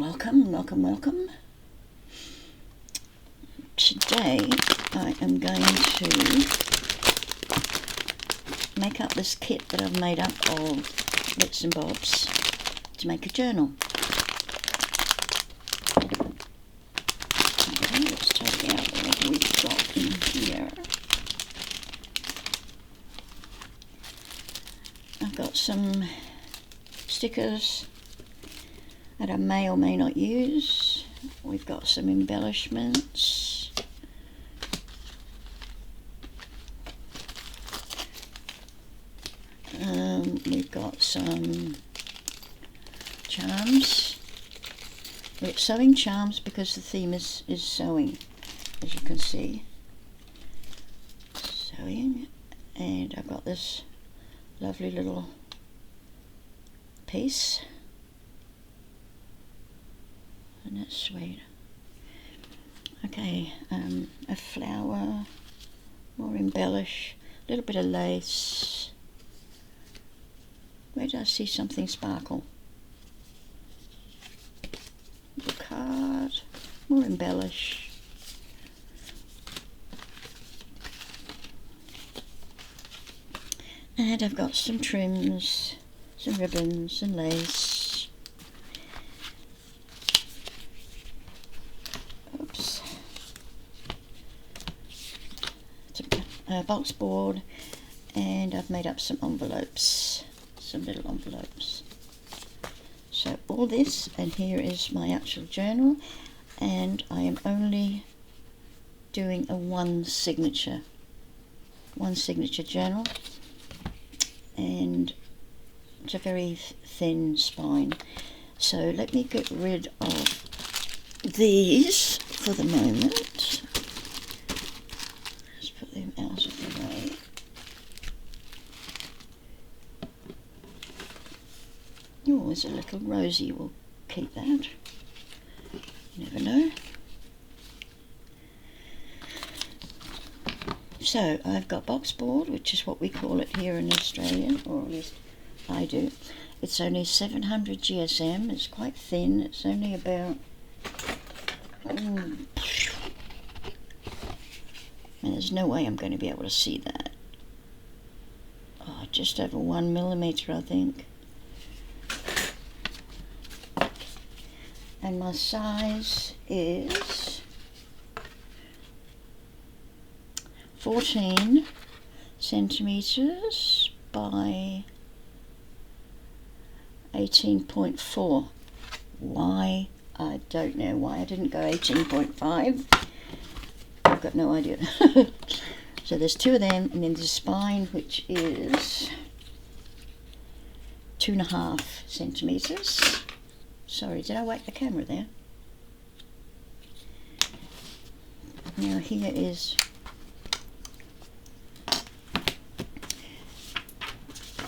Welcome. Today I am going to make up this kit that I've made up of bits and bobs to make a journal. Okay, let's take out what we've got in here. I've got some stickers that I may or may not use. We've got some embellishments. We've got some charms. We're sewing charms because the theme is sewing, as you can see. Sewing, and I've got this lovely little piece. And that's sweet. Okay, a flower, more embellish, a little bit of lace. Where did I see something sparkle? Little card, more embellish. And I've got some trims, some ribbons and lace. A box board, and I've made up some envelopes, some little envelopes. So all this, and here is my actual journal, and I am only doing a one signature journal, and it's a very thin spine. So let me get rid of these for the moment. Put them out of the way. Oh, there's a little rosy. We'll keep that. You never know. So I've got box board, which is what we call it here in Australia, or at least I do. It's only 700 GSM. It's quite thin. It's only about and there's no way I'm going to be able to see that. Oh, just over 1 millimeter, I think. And my size is 14 centimeters by 18.4. Why? I don't know why I didn't go 18.5. I've got no idea. So there's two of them, and then the spine, which is 2.5 centimeters. Sorry, did I whack the camera there? Now here is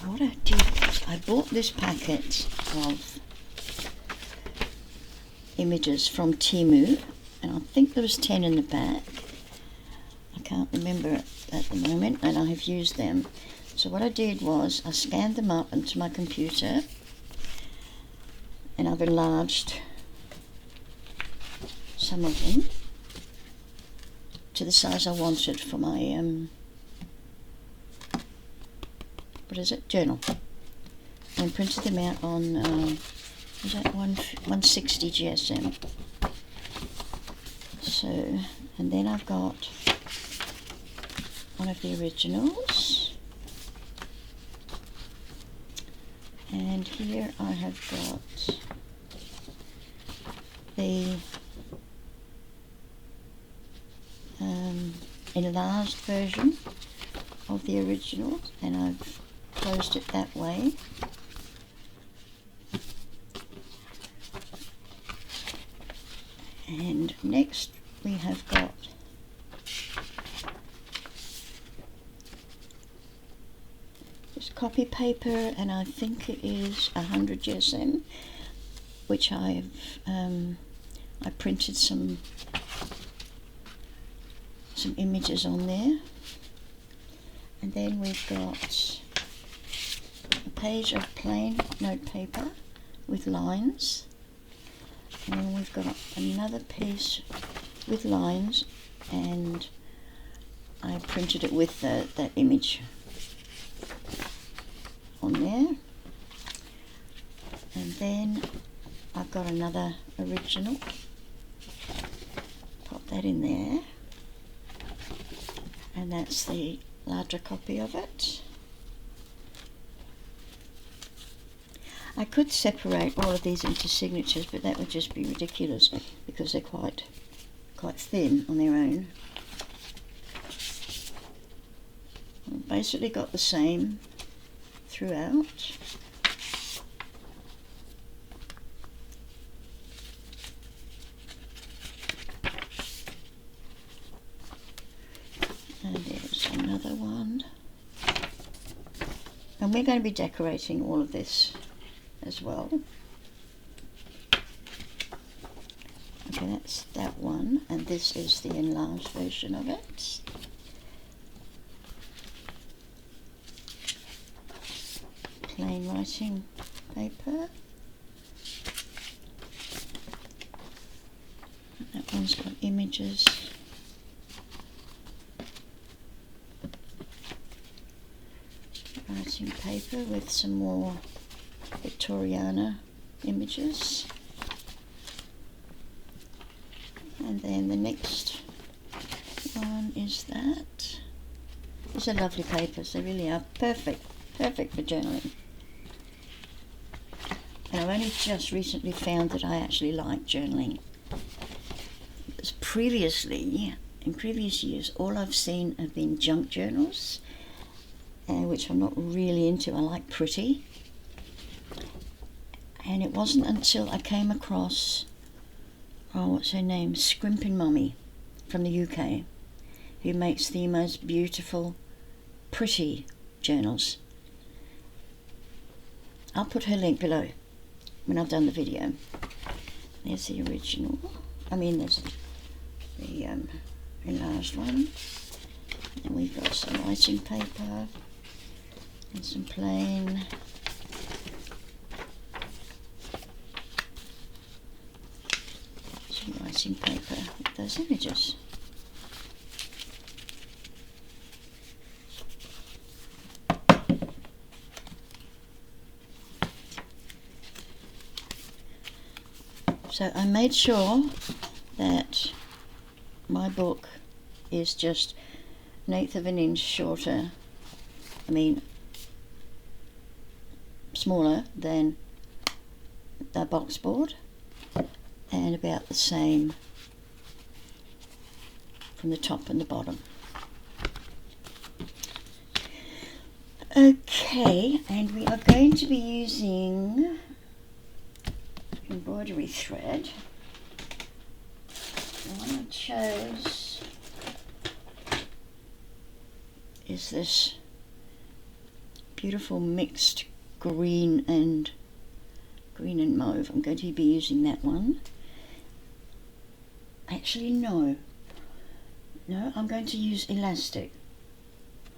what I did. I bought this packet of images from Temu, and I think there was 10 in the back. I can't remember at the moment, and I have used them. So what I did was I scanned them up into my computer, and I've enlarged some of them to the size I wanted for my journal, and printed them out on was that 160 GSM. So, and then I've got one of the originals, and here I have got the enlarged version of the original, and I've closed it that way. And next we have got this copy paper, and I think it is 100 GSM, which I printed some images on there. And then we've got a page of plain note paper with lines, And we've got another piece with lines, and I printed it with that image on there. And then I've got another original. Pop that in there. And that's the larger copy of it. I could separate all of these into signatures, but that would just be ridiculous because they're quite thin on their own. I've basically got the same throughout. And there's another one. And we're going to be decorating all of this as well. Okay, that's that one, and this is the enlarged version of it. Plain writing paper. That one's got images. Writing paper with some more Victoriana images. And then the next one is that. These are lovely papers, they really are perfect for journaling. And I've only just recently found that I actually like journaling. Because previously, in previous years, all I've seen have been junk journals, which I'm not really into. I like pretty. And it wasn't until I came across, what's her name, Scrimpin' Mummy from the UK, who makes the most beautiful, pretty journals. I'll put her link below when I've done the video. There's the original. I mean, there's the enlarged one. And we've got some writing paper and some plain. Some writing paper with those images. So I made sure that my book is just 1/8 of an inch shorter, smaller than the box board, and about the same from the top and the bottom. Okay, and we are going to be using embroidery thread. The one I chose is this beautiful mixed green and mauve. I'm going to be using that one. Actually, no, I'm going to use elastic.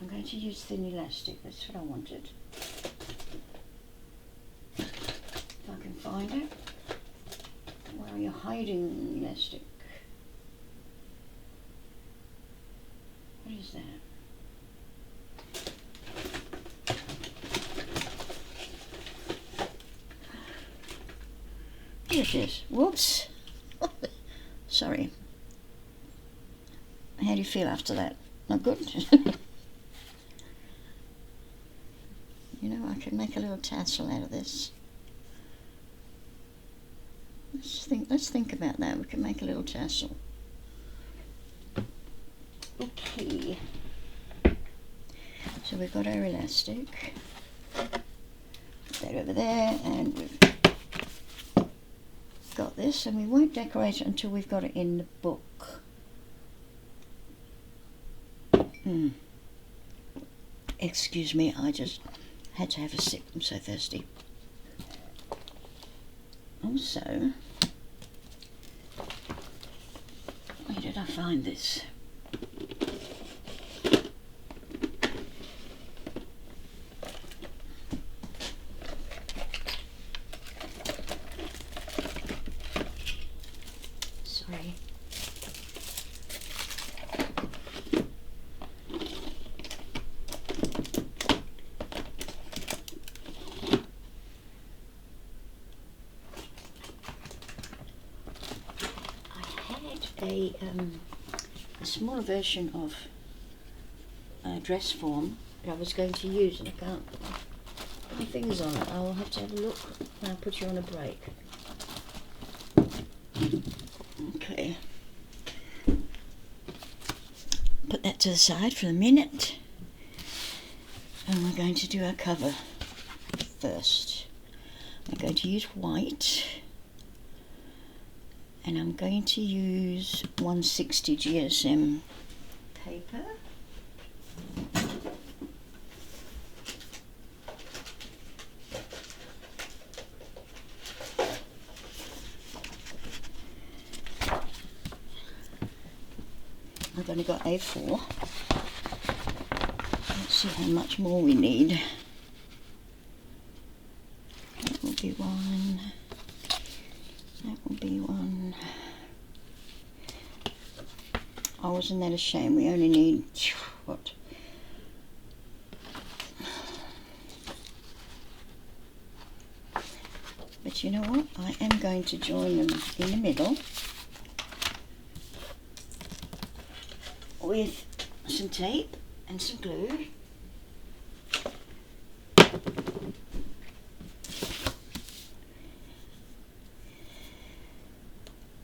I'm going to use thin elastic. That's what I wanted. If I can find it. Where are you hiding, elastic? What is that? Here it is. Whoops. Sorry. How do you feel after that? Not good? You know, I could make a little tassel out of this. Let's think about that. We can make a little tassel. Okay. So we've got our elastic. Put that over there, and we've got this, and we won't decorate it until we've got it in the book. Excuse me, I just had to have a sip. I'm so thirsty. Also, where did I find this? a smaller version of dress form that I was going to use, and I can't put my fingers on it. I'll have to have a look when I put you on a break. Okay. Put that to the side for a minute. And we're going to do our cover first. I'm going to use white. And I'm going to use 160 GSM paper. I've only got A4. Let's see how much more we need. That will be one. That will be one. Oh, wasn't that a shame? We only need, what? But you know what? I am going to join them in the middle with some tape and some glue.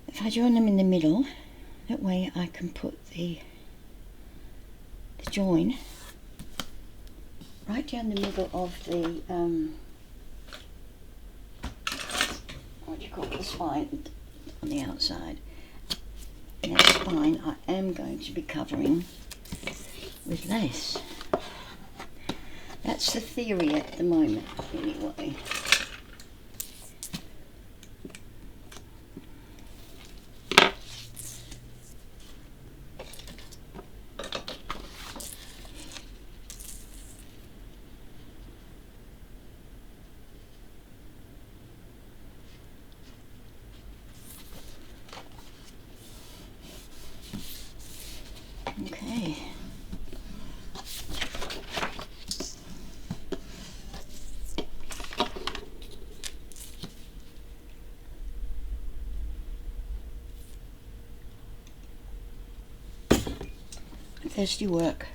If I join them in the middle, that way I can put the join right down the middle of the what do you call it, the spine on the outside. And that spine I am going to be covering with lace. That's the theory at the moment, anyway. Okay. Thirsty work.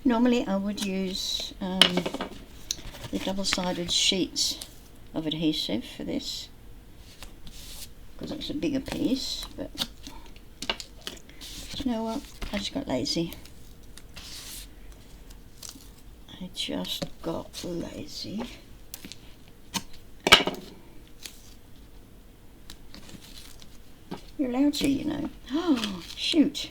Normally I would use the double-sided sheets of adhesive for this because it's a bigger piece, but you know what, I just got lazy. You're allowed to, you know. Oh, shoot.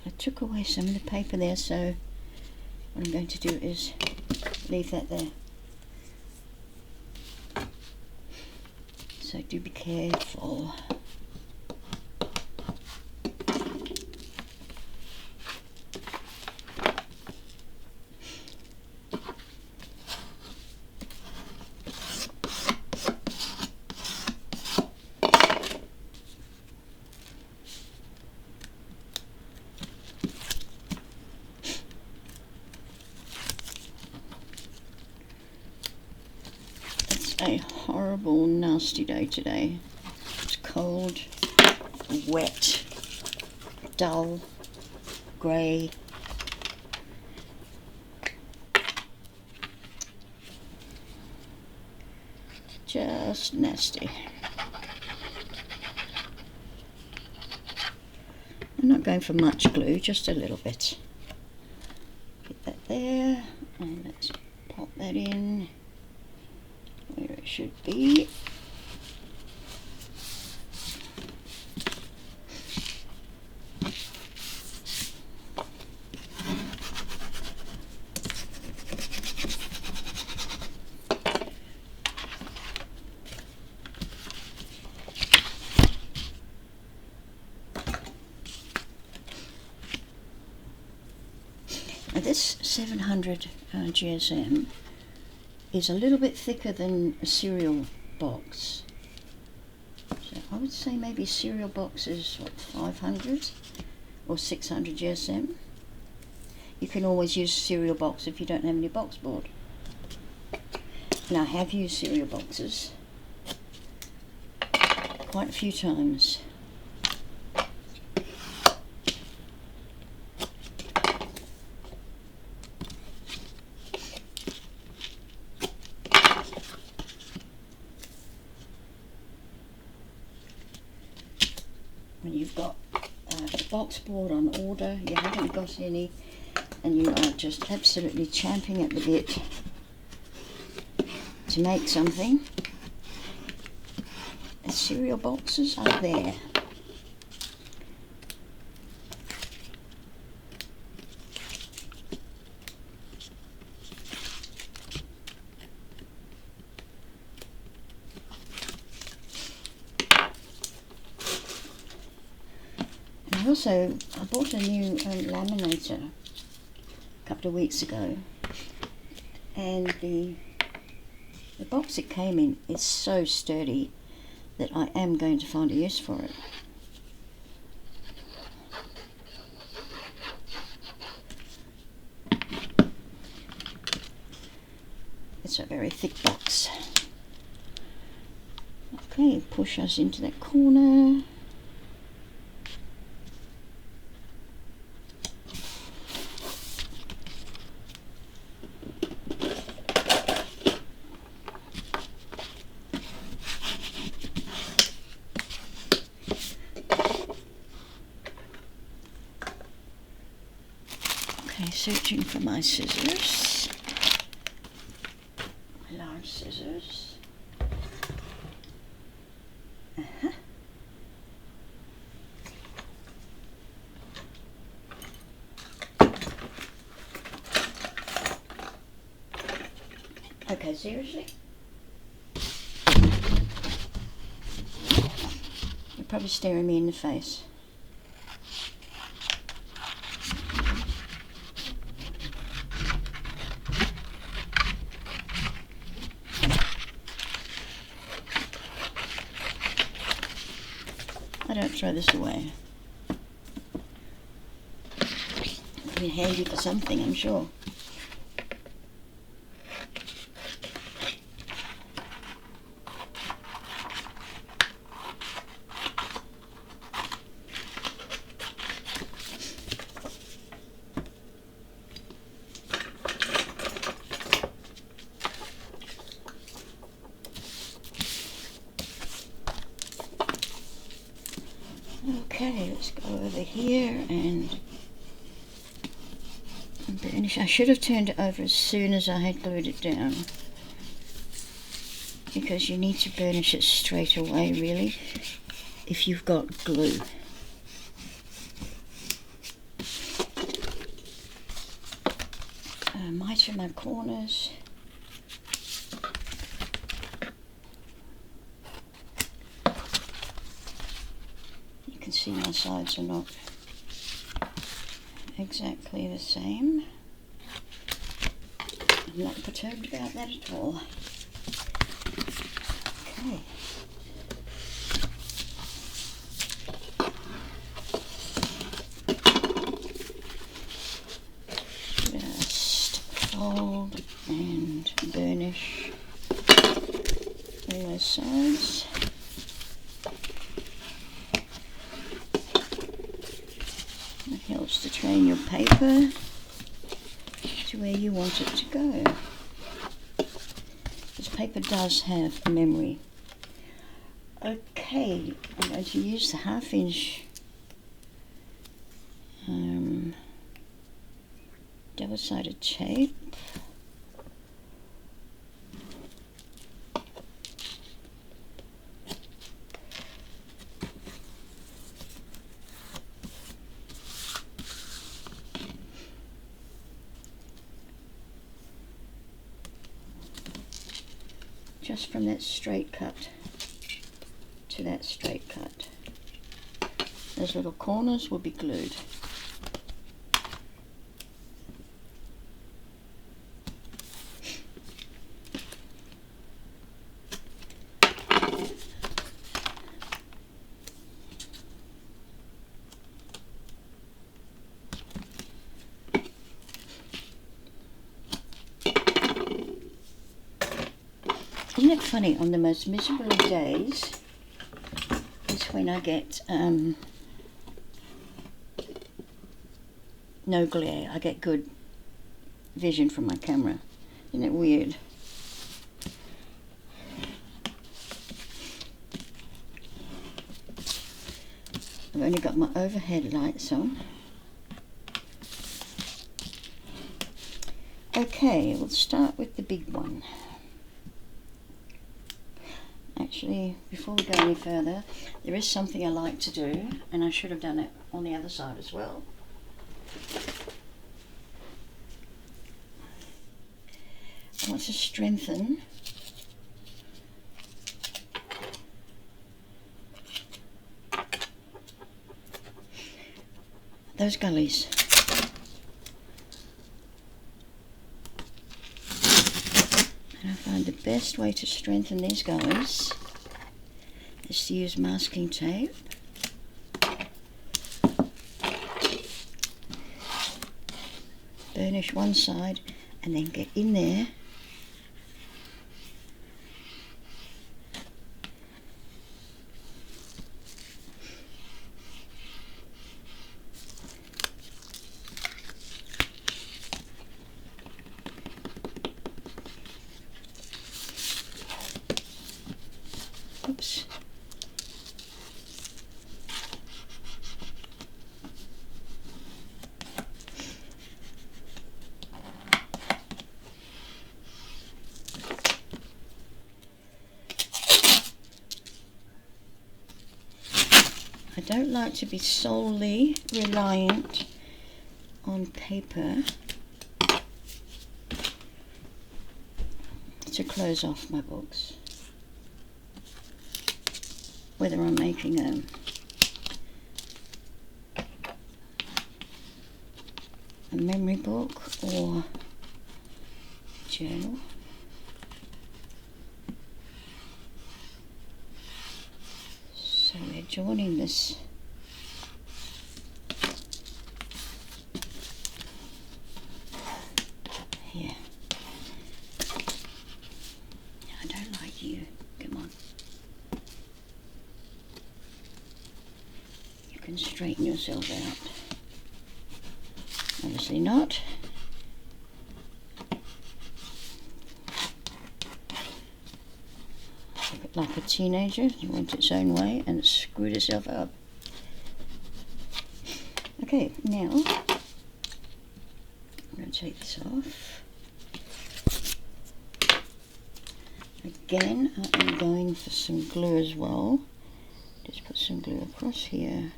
I took away some of the paper there, so what I'm going to do is leave that there. So do be careful. A horrible, nasty day today. It's cold, wet, dull, grey. just nasty. I'm not going for much glue, just a little bit. Get that there, and let's pop that in where it should be. Now this 700 GSM is a little bit thicker than a cereal box. So I would say maybe cereal box is what, 500 or 600 GSM. You can always use cereal box if you don't have any box board. Now I have used cereal boxes quite a few times. When you've got the box board on order, you haven't got any, and you are just absolutely champing at the bit to make something, the cereal boxes are there. I bought a new laminator a couple of weeks ago, and the box it came in is so sturdy that I am going to find a use for it. It's a very thick box. Okay, push us into that corner. Okay, searching for my scissors, my large scissors. Okay, seriously? You're probably staring me in the face. I don't throw this away. It'll be handy for something, I'm sure. Okay, let's go over here and burnish. I should have turned it over as soon as I had glued it down, because you need to burnish it straight away, really, if you've got glue. Miter my corners. You can see my sides are not exactly the same. I'm not perturbed about that at all. Okay. Just fold and burnish all those sides. It helps to train your paper to where you want it to go. This paper does have a memory Okay, I'm going to use the 1/2 inch double-sided tape. Just from that straight cut to that straight cut. Those little corners will be glued. Isn't it funny, on the most miserable of days is when I get no glare. I get good vision from my camera. Isn't it weird? I've only got my overhead lights on. Okay, we'll start with the big one. Actually, before we go any further, there is something I like to do, and I should have done it on the other side as well. I want to strengthen those gullies. And I find the best way to strengthen these gullies is to use masking tape. Burnish one side and then get in there oops. I don't like to be solely reliant on paper to close off my books. Whether I'm making a memory book or journal. So we're joining this here. I don't like you. Come on. You can straighten yourself out. Obviously not. Like a teenager, you went its own way and screwed itself up. Okay, now I'm going to take this off. Again, I am going for some glue as well. Just put some glue across here.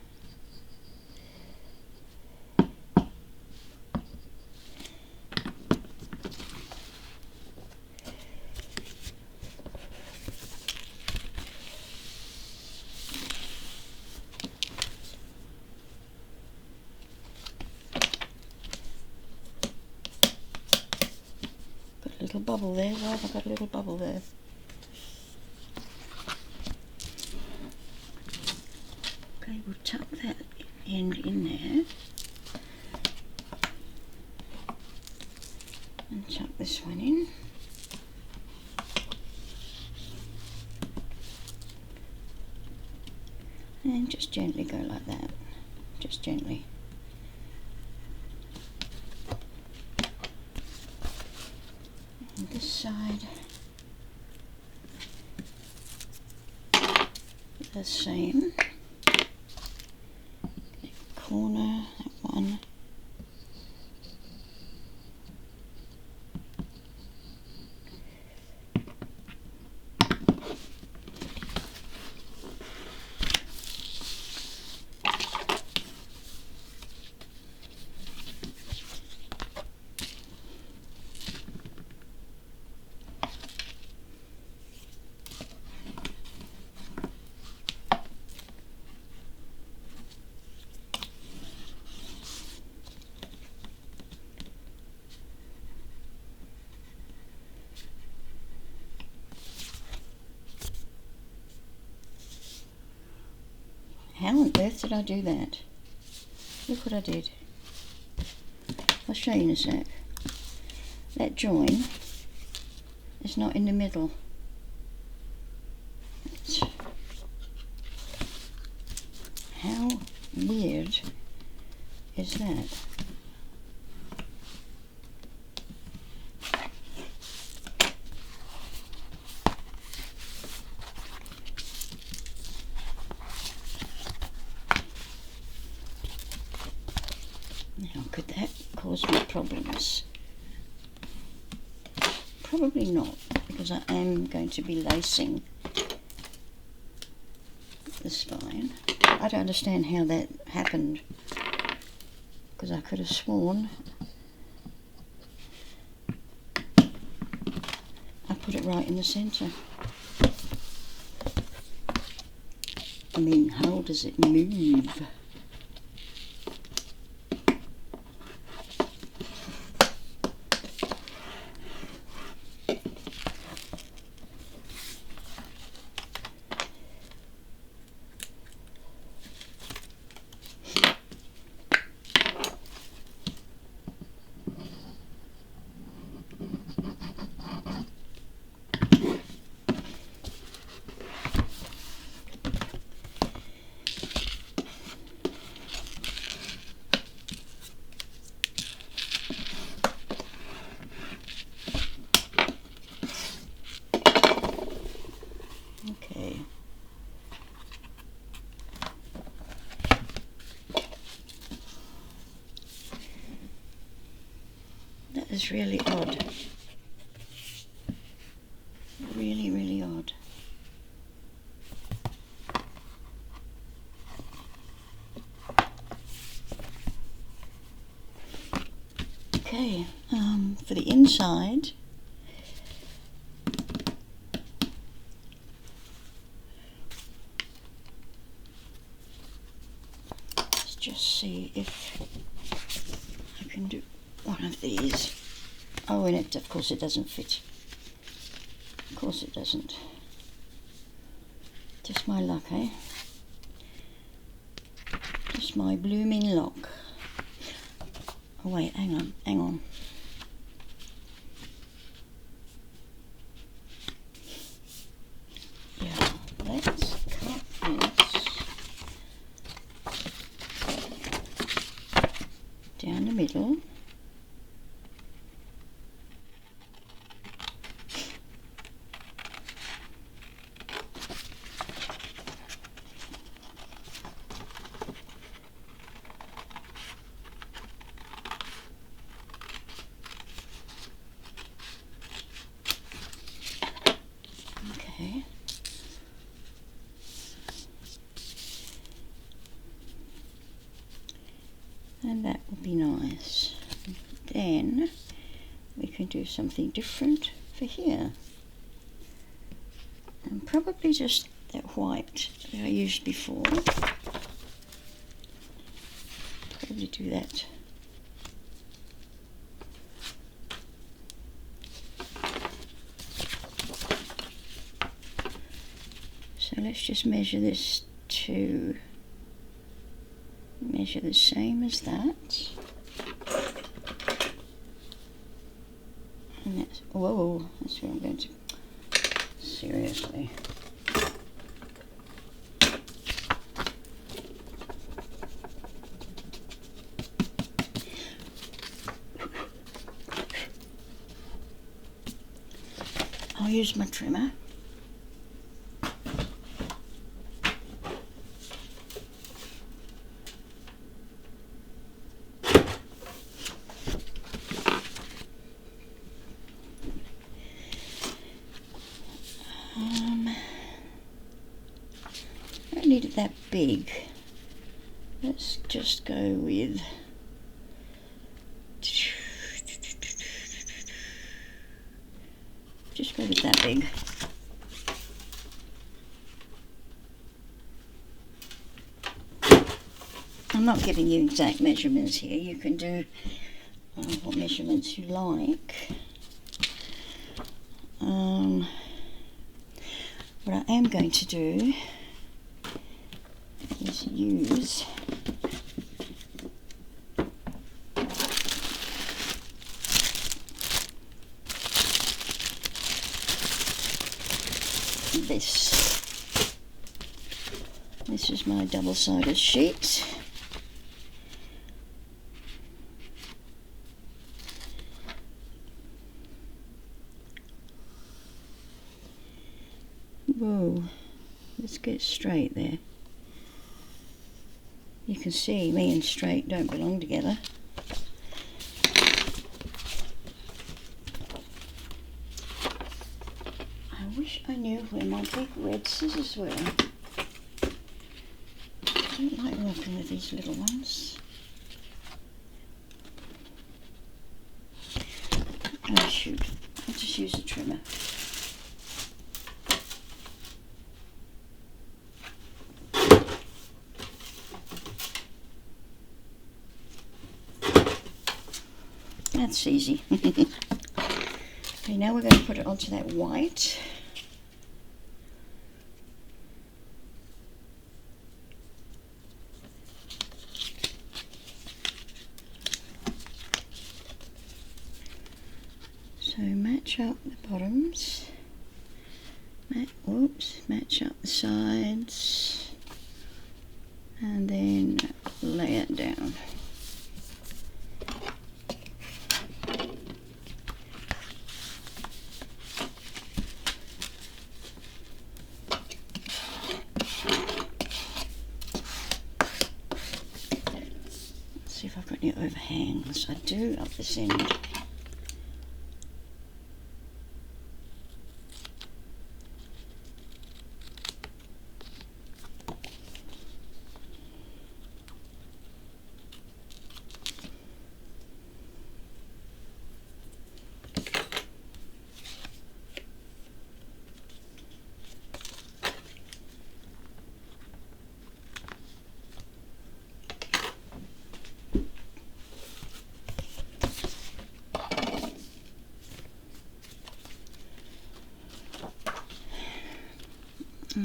Little bubble there. Why have I got a little bubble there? Okay, we'll tuck that end in there and tuck this one in. And just gently go like that. Just gently. This side, the same. Corner, that one. How on earth did I do that? Look what I did. I'll show you in a sec. That join is not in the middle. How weird is that? Now, could that cause me problems? Probably not, because I am going to be lacing the spine. I don't understand how that happened, because I could have sworn I put it right in the centre. I mean, how does it move? Okay. That is really odd. Really, really odd. Okay, for the inside, let's just see if I can do one of these. Oh, and it, of course it doesn't fit. Of course it doesn't. Just my luck, eh? Just my blooming luck. Oh wait, hang on, hang on. Yeah, let's cut this down the middle. Okay. And that would be nice. Then we can do something different for here. And probably just that white that I used before. Probably do that. So let's just measure this to measure the same as that. And that's, whoa, that's where I'm going to, seriously. I'll use my trimmer. that big. Let's just go with that big. I'm not giving you exact measurements here. You can do what measurements you like. What I am going to do is use this. This is my double-sided sheet. Whoa, let's get straight there. You can see me and straight don't belong together. I wish I knew where my big red scissors were. I don't like working with these little ones. Oh shoot, I'll just use a trimmer. That's easy. Okay, now we're going to put it onto that white. So match up the bottoms. Match up the sides, and then lay it down. See if I've got any overhangs. I do up this end.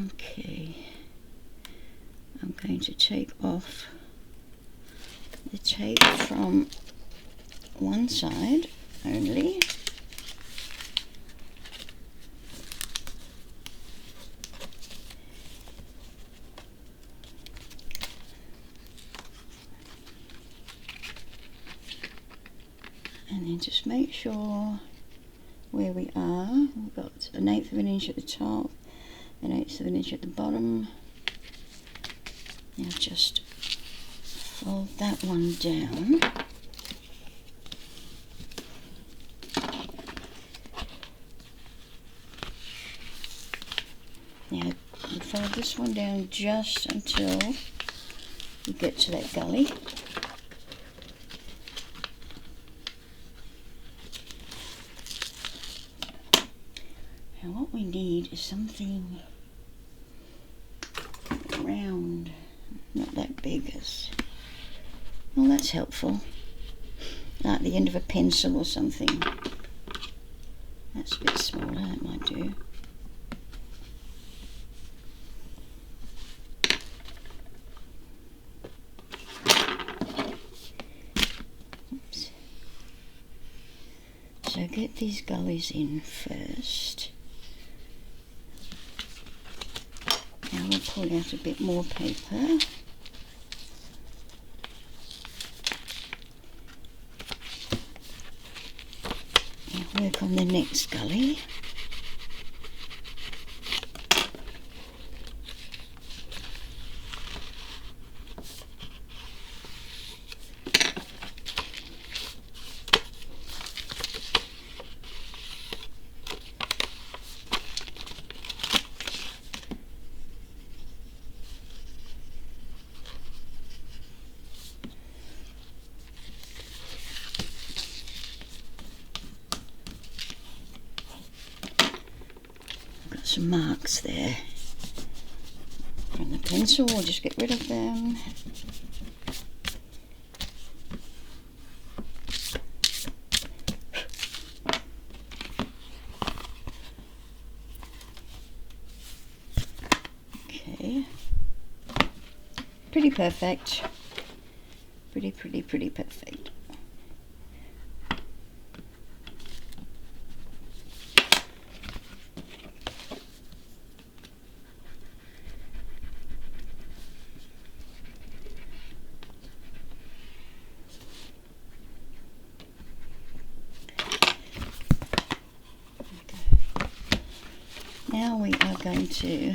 Okay, I'm going to take off the tape from one side only. And then just make sure where we are, we've got 1/8 of an inch at the top, 1/8 of an inch at the bottom. Now just fold that one down. Now you fold this one down just until you get to that gully. Now what we need is something round, not that big as, well, that's helpful, like the end of a pencil or something. That's a bit smaller, that might do. Oops. So get these gullies in first. Now we'll pull out a bit more paper. Now work on the next gully. some marks there from the pencil. We'll just get rid of them. Okay, pretty perfect. Pretty perfect. Now we are going to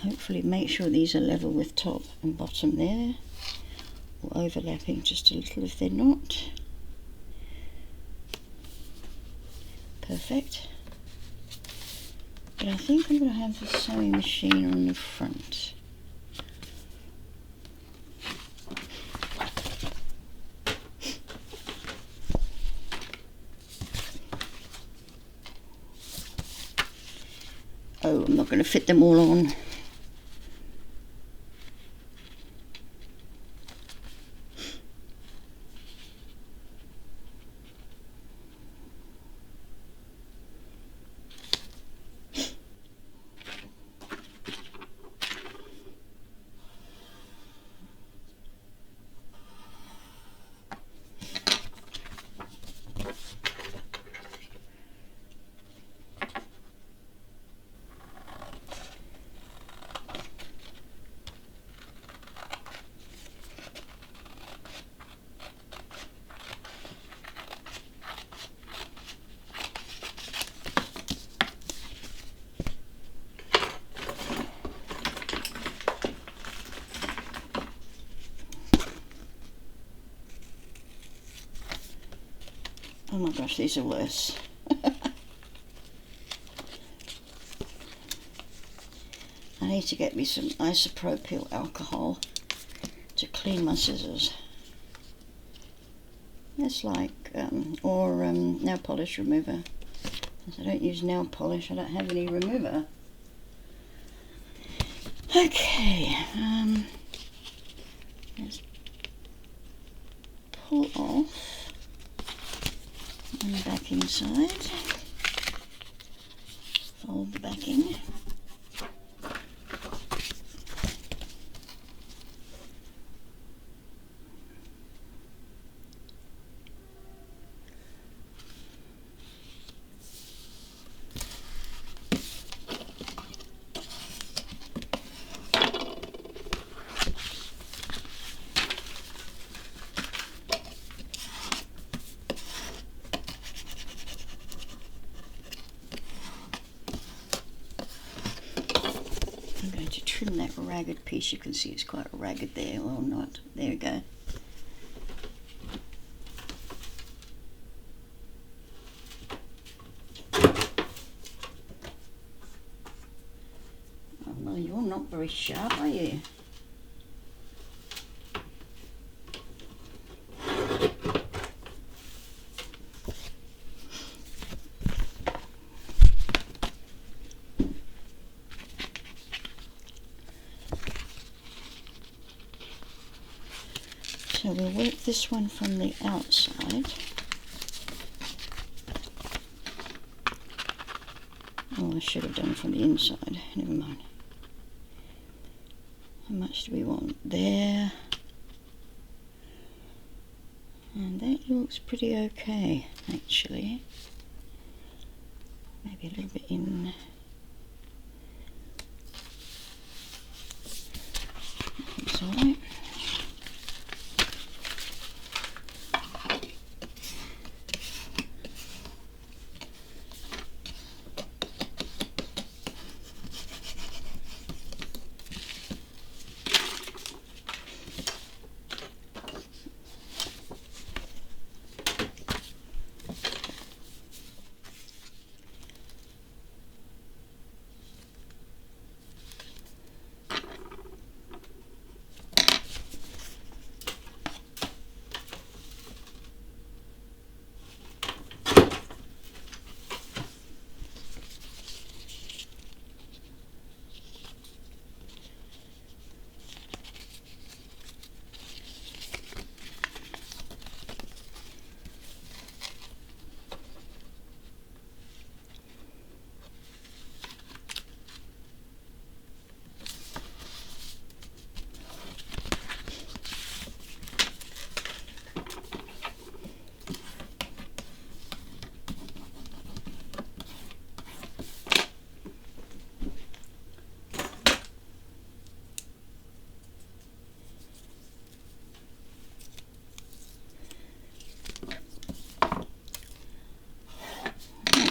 hopefully make sure these are level with top and bottom there, or overlapping just a little if they're not. Perfect. But I think I'm going to have the sewing machine on the front. Oh, I'm not going to fit them all on. Oh my gosh, these are worse. I need to get me some isopropyl alcohol to clean my scissors. It's like, nail polish remover. Since I don't use nail polish, I don't have any remover. Okay, let's pull off on the backing side, fold the backing. To trim that ragged piece, you can see it's quite ragged there, or not. There we go. Oh, well, you're not very sharp, are you? So we'll work this one from the outside. Oh, I should have done it from the inside. Never mind. How much do we want? There. And that looks pretty okay, actually. Maybe a little bit in. That's all right.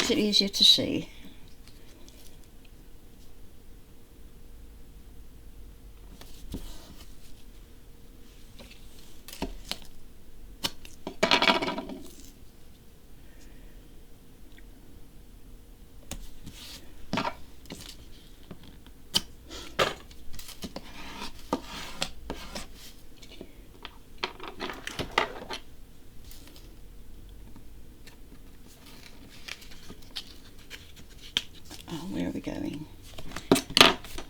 makes it easier to see. Oh, where are we going?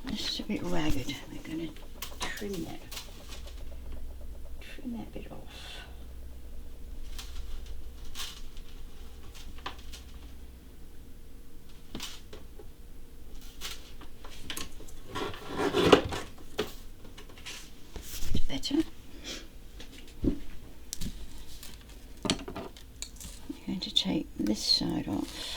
This is a bit ragged. We're going to trim that bit off. It's better. I'm going to take this side off.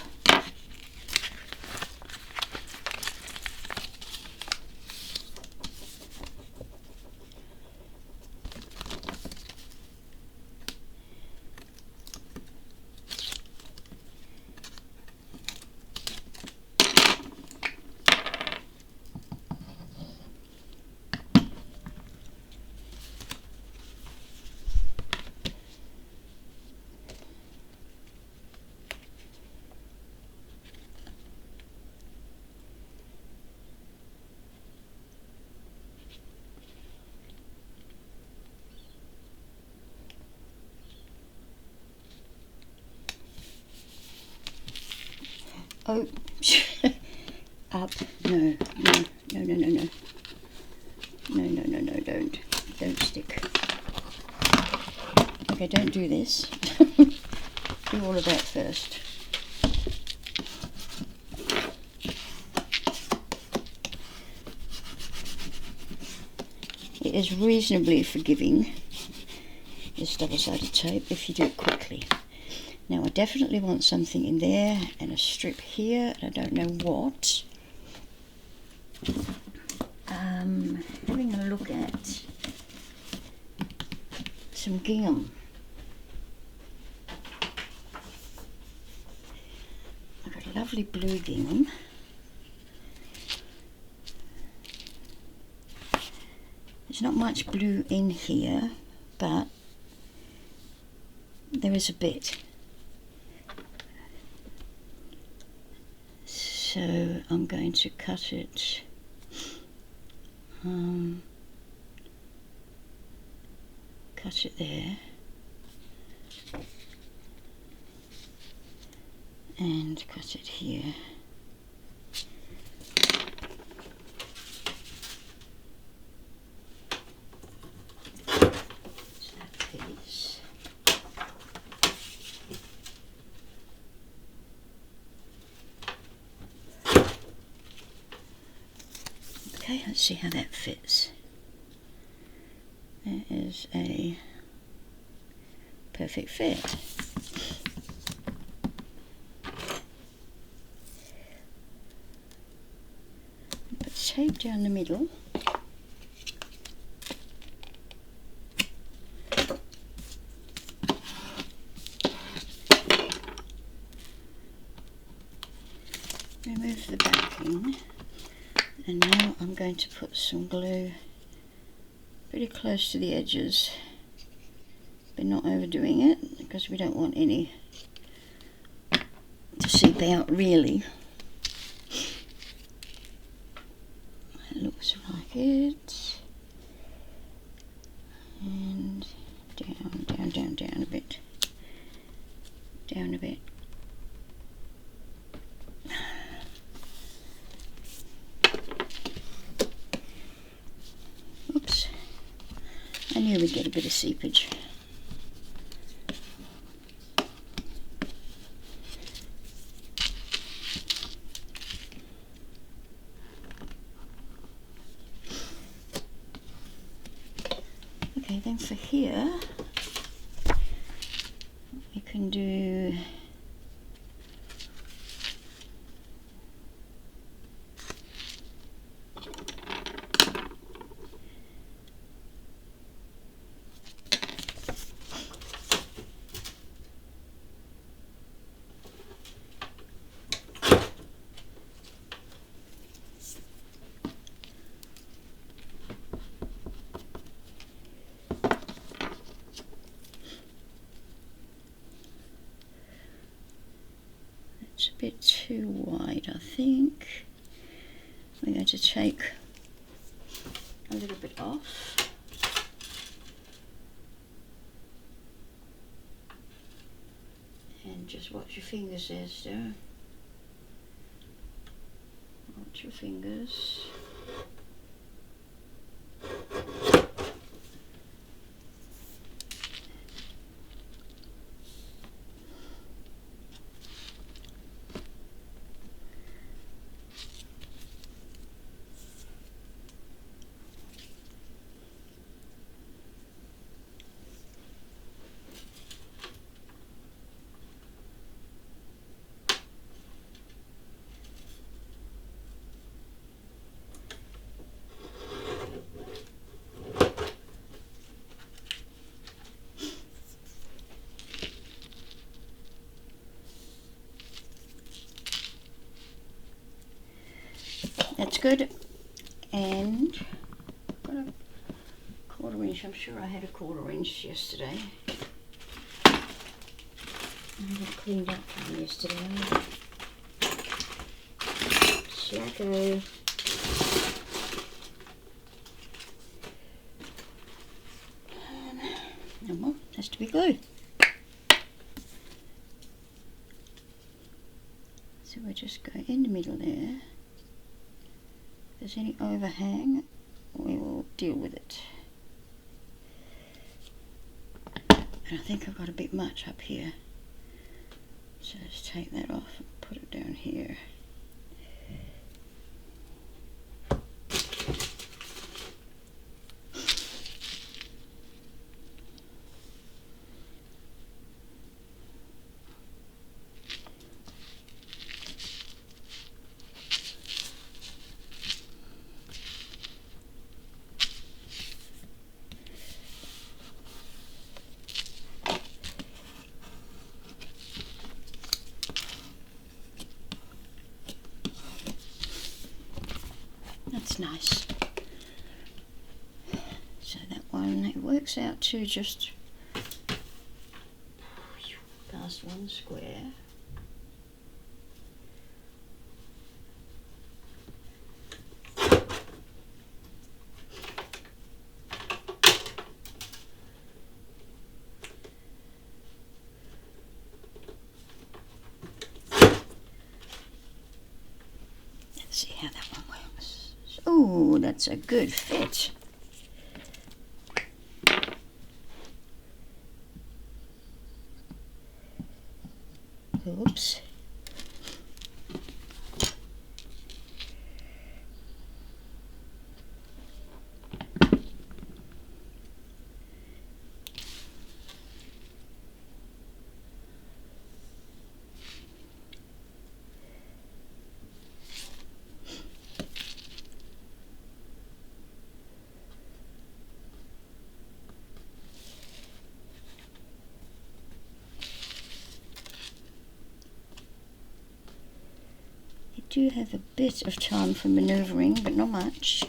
Oh, up, no, don't stick. Okay, don't do this. Do all of that first. It is reasonably forgiving, this double-sided tape, if you do it quickly. Now I definitely want something in there and a strip here, and I don't know what. Having a look at some gingham. I've got a lovely blue gingham. There's not much blue in here, but there is a bit. So I'm going to cut it there and cut it here. So that piece. Okay, let's see how that fits. There is a perfect fit. Put tape down the middle. Remove the backing. And now I'm going to put some glue pretty close to the edges, but not overdoing it because we don't want any to seep out really. It looks like it. And down a bit. Down a bit. Oops. I knew we'd get a bit of seepage. Okay, then for here, you can do bit too wide, I think. We're going to take a little bit off. And just watch your fingers there, Esther. Watch your fingers. That's good. And I've got a quarter inch. I'm sure I had a quarter inch yesterday. I had it cleaned up from yesterday. Slacko. Oh well, has to be glued. So we'll just go in the middle there. If there's any overhang, we will deal with it. And I think I've got a bit much up here. So let's take that off and put it down here. That's nice. So that one, it works out to just past one square. Let's see how that one works. Oh, that's a good fit. Oops. Do have a bit of time for manoeuvring, but not much.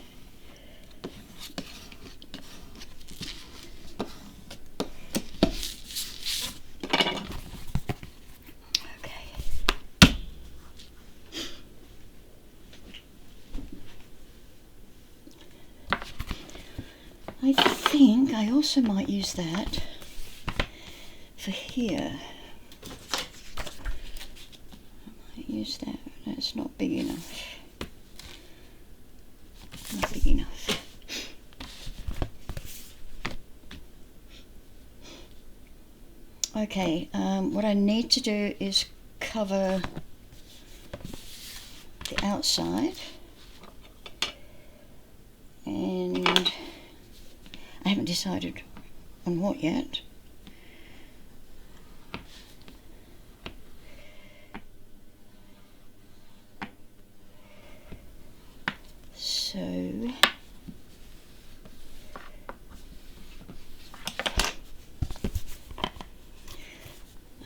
Okay. I think I also might use that for here. I might use that. It's not big enough. Not big enough. Okay, what I need to do is cover the outside, and I haven't decided on what yet. So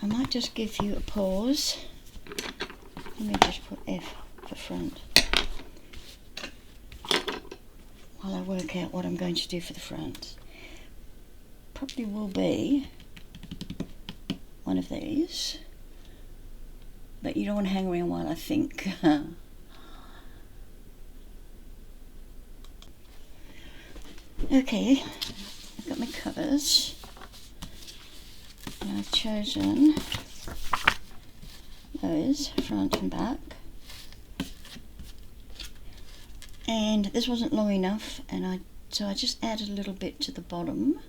I might just give you a pause. Let me just put F for front while I work out what I'm going to do for the front. Probably will be one of these. but you don't want to hang around while I think. Okay, I've got my covers, and I've chosen those front and back, and this wasn't long enough, and so I just added a little bit to the bottom.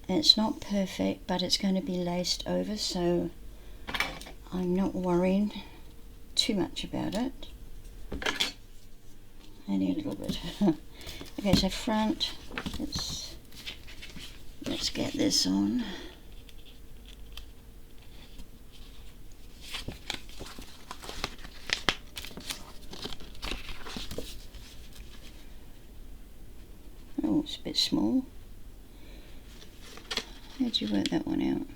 And it's not perfect, but it's going to be laced over, so I'm not worrying too much about it. Only a little bit. Okay, so front, let's get this on. Oh, it's a bit small. How'd you work that one out?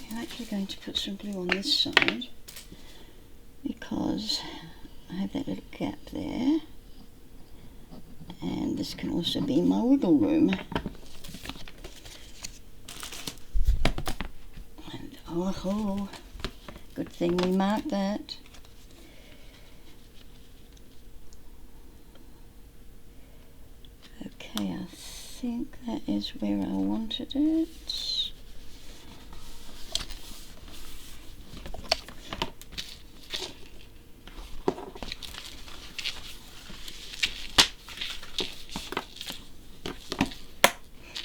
I'm actually going to put some glue on this side because I have that little gap there, and this can also be my wiggle room. And oh, good thing we marked that. Okay, I think that is where I wanted it.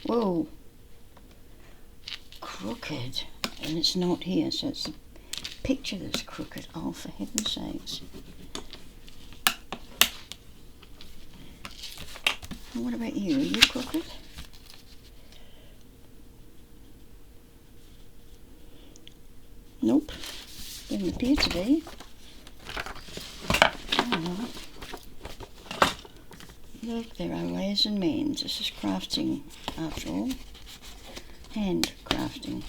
Whoa, crooked, and it's not here, so it's the picture that's crooked. Oh, for heaven's sakes. And what about you? Are you crooked? Nope, doesn't appear to be. Oh. Look, there are ways and means. This is crafting, after all. Hand crafting.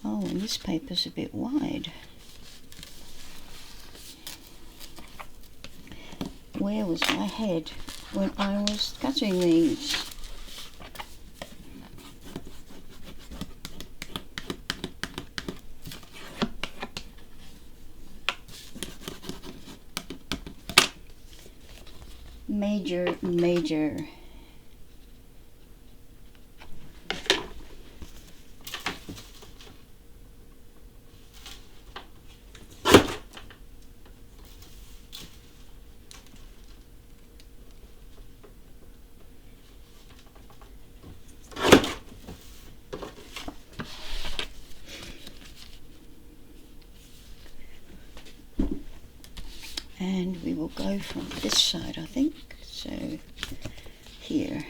Oh, and this paper's a bit wide. Where was my head when I was cutting these? Major. And we will go from this side, I think. So here.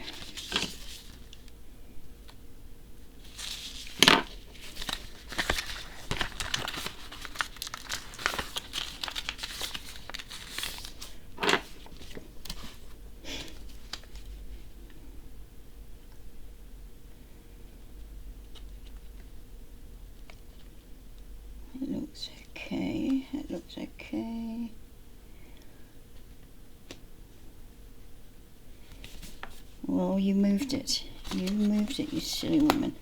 It looks okay. It looks okay. Well, you moved it. You moved it, you silly woman.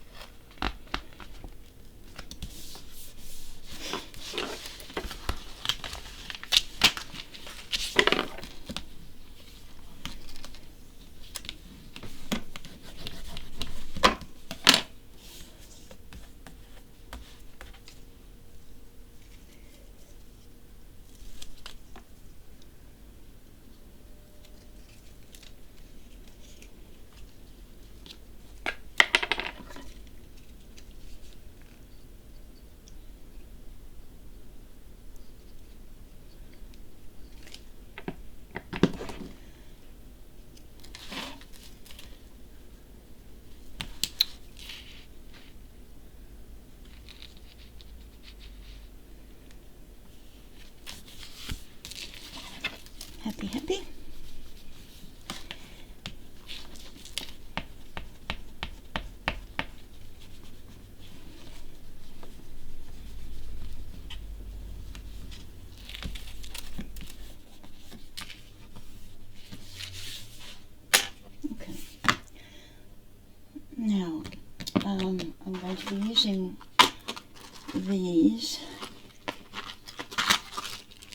I'm going to be using these,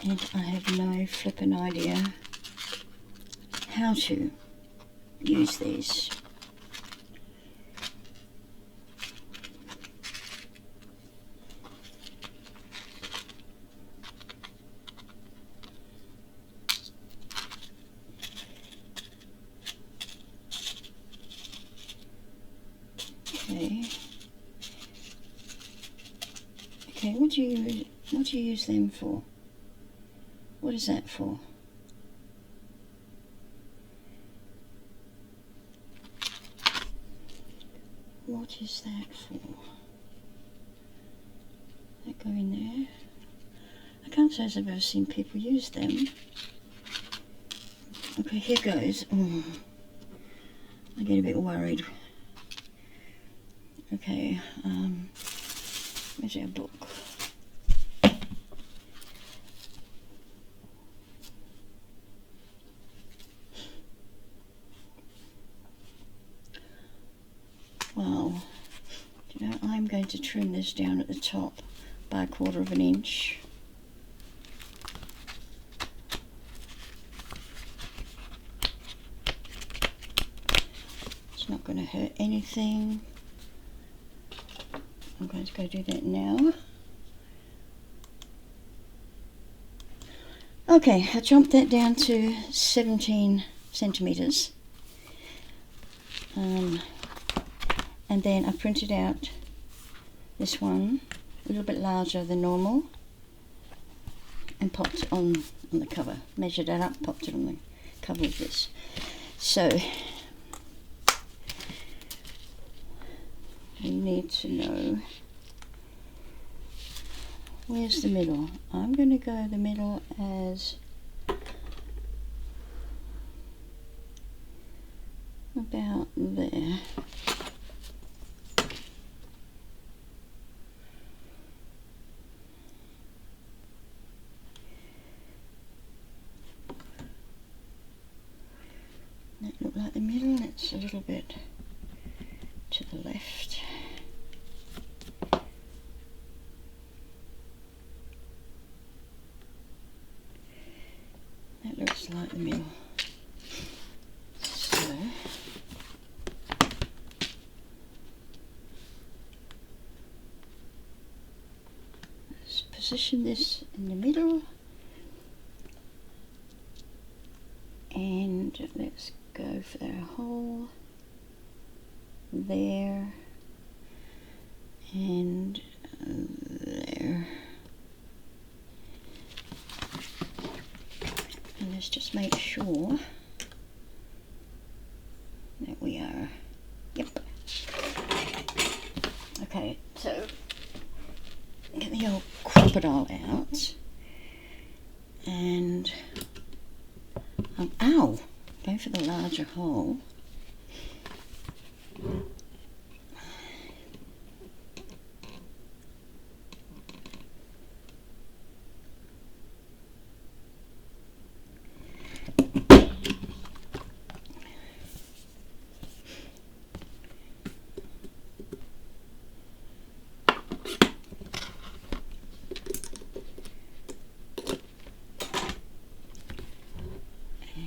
and I have no flippin' idea how to use these. Okay, what do you use them for? What is that for? What is that for? That go in there? I can't say I've ever seen people use them. Okay, here goes. Oh, I get a bit worried. Okay, where's our book? Well, you know, I'm going to trim this down at the top by 1/4 of an inch. It's not going to hurt anything. I'm going to go do that now. Okay, I jumped that down to 17 centimeters. And then I printed out this one, a little bit larger than normal, and popped it on the cover. Measured that up, popped it on the cover of this. So, you need to know, where's the middle? I'm going to go the middle as about there. That look like the middle. It's a little bit to the left. That looks like the middle. So let's position this in the middle, and let's go for our hole there and there. And let's just make sure that we are, yep. Okay, so get the old crocodile out, and ow, go for the larger hole.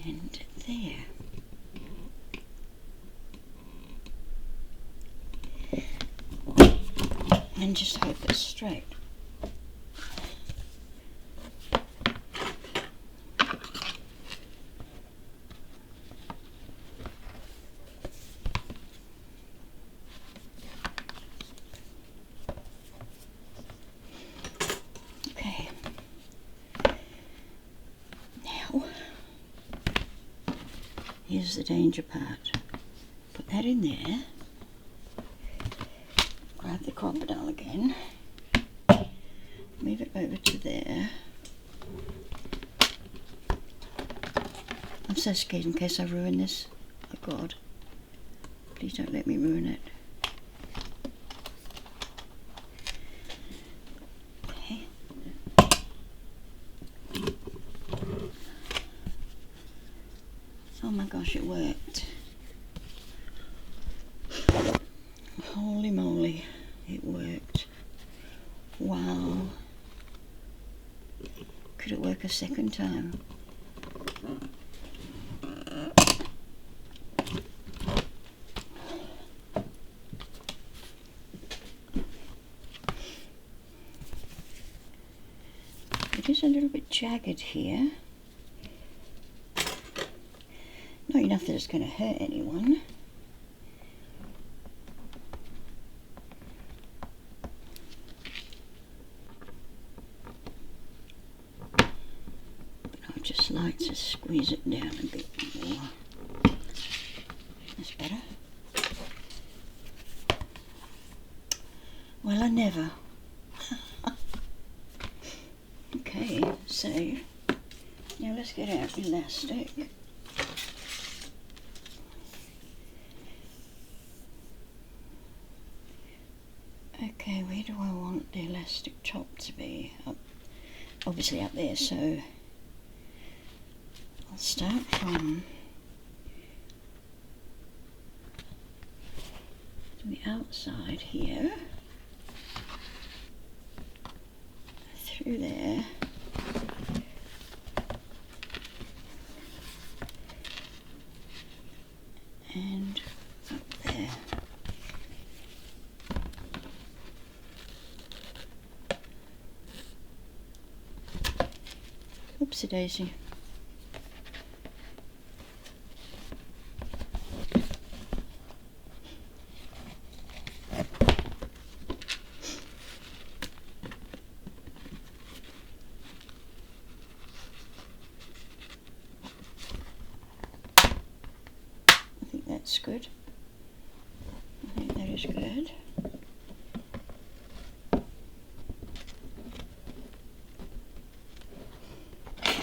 And there. And just hope it's straight. Okay. Now, here's the danger part. Put that in there. Grab the crocodile again. Move it over to there. I'm so scared in case I ruin this. Oh God. Please don't let me ruin it. Okay. Oh my gosh, it worked. Holy moly. Could it work a second time? It is a little bit jagged here. Not enough that it's going to hurt anyone. But I'd just like to squeeze it down a bit more. That's better. Well, I never. Okay, so now let's get our elastic. Okay, where do I want the elastic top to be? Obviously up there, so I'll start from the outside here, through there, and up there. Oopsie daisy. I think that's good. I think that is good.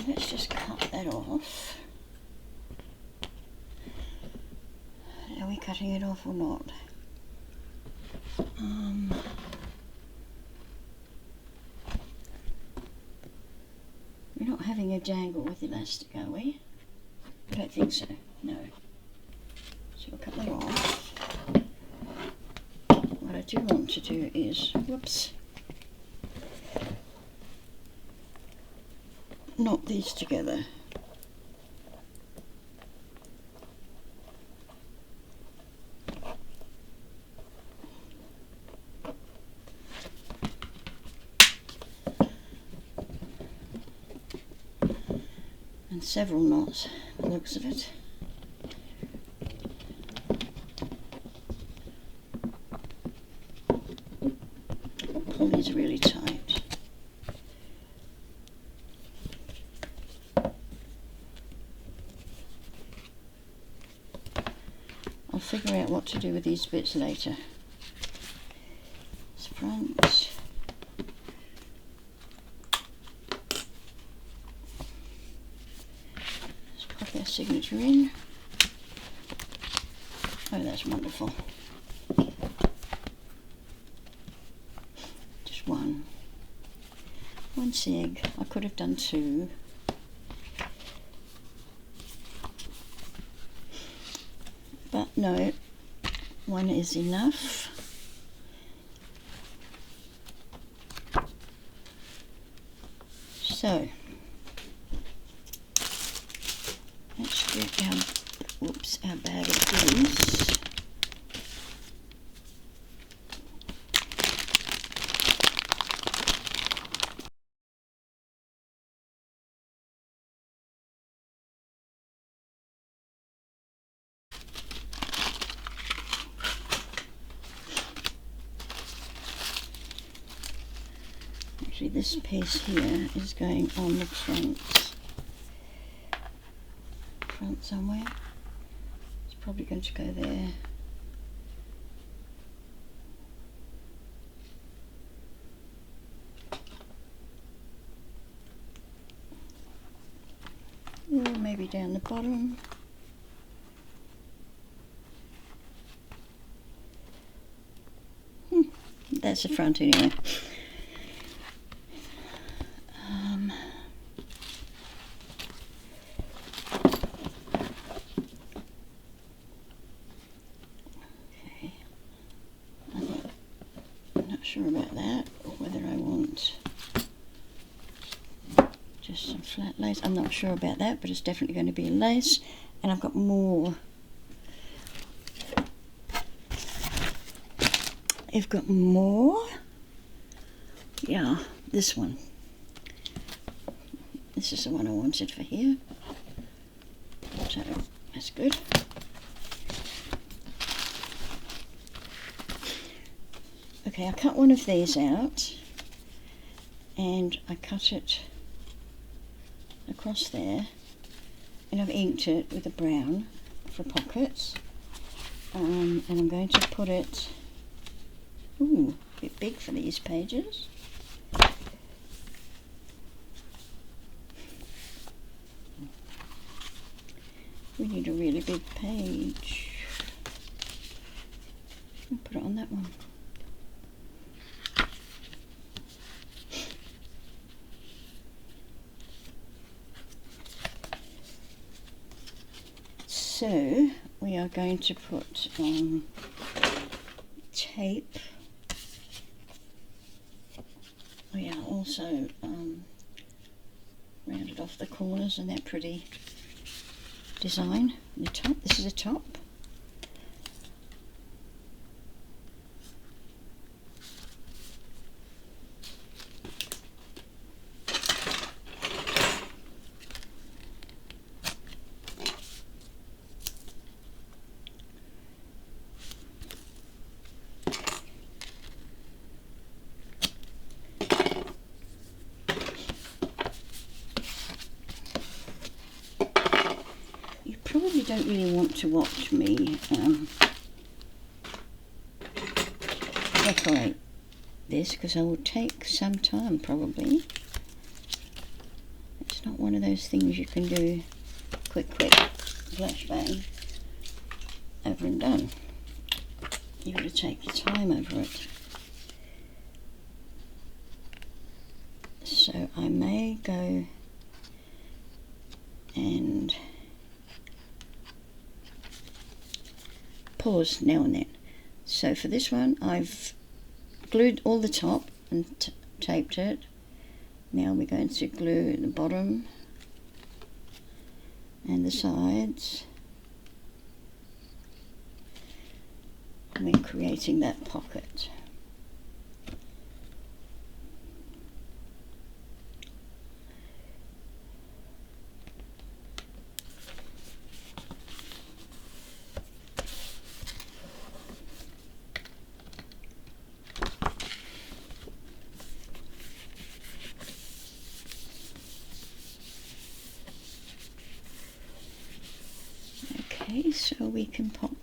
Let's just cut that off. Are we cutting it off or not? We're not having a jangle with elastic, are we? I don't think so, no. So we'll cut that off. What I do want to do is, whoops, knot these together. And several knots, by the looks of it. Pull these really tight. I'll figure out what to do with these bits later. This front. Let's pop our signature in. Oh, that's wonderful. Just one. One sig. I could have done two. But no, one is enough. So let's get our bag of goodies. Actually, this piece here is going on the front somewhere. It's probably going to go there. Or maybe down the bottom. That's the front anyway. Sure about that, or whether I want just some flat lace. I'm not sure about that, but it's definitely going to be a lace. And I've got more. I've got more. Yeah, this one. This is the one I wanted for here. So that's good. Okay, I cut one of these out and I cut it across there, and I've inked it with a brown for pockets, and I'm going to put it, ooh, a bit big for these pages. We need a really big page. I'll put it on that one. So we are going to put tape. Oh yeah, also rounded off the corners, and that pretty design. The top. This is a top. Probably don't really want to watch me decorate this, because I will take some time probably. It's not one of those things you can do quick, flash bang, over and done. You've got to take your time over it. So I may go and pause now and then. So for this one I've glued all the top and taped it. Now we're going to glue the bottom and the sides, and we're creating that pocket. Okay, so we can pop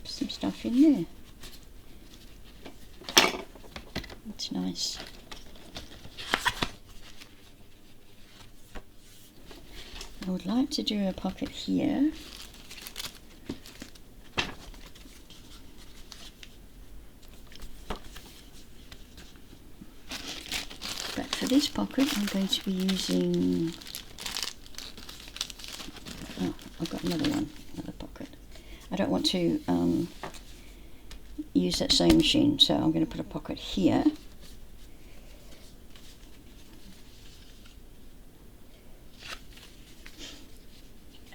some stuff in there. That's nice. I would like to do a pocket here. But for this pocket I'm going to be using, oh, I've got another pocket. I don't want to use that same machine, so I'm going to put a pocket here.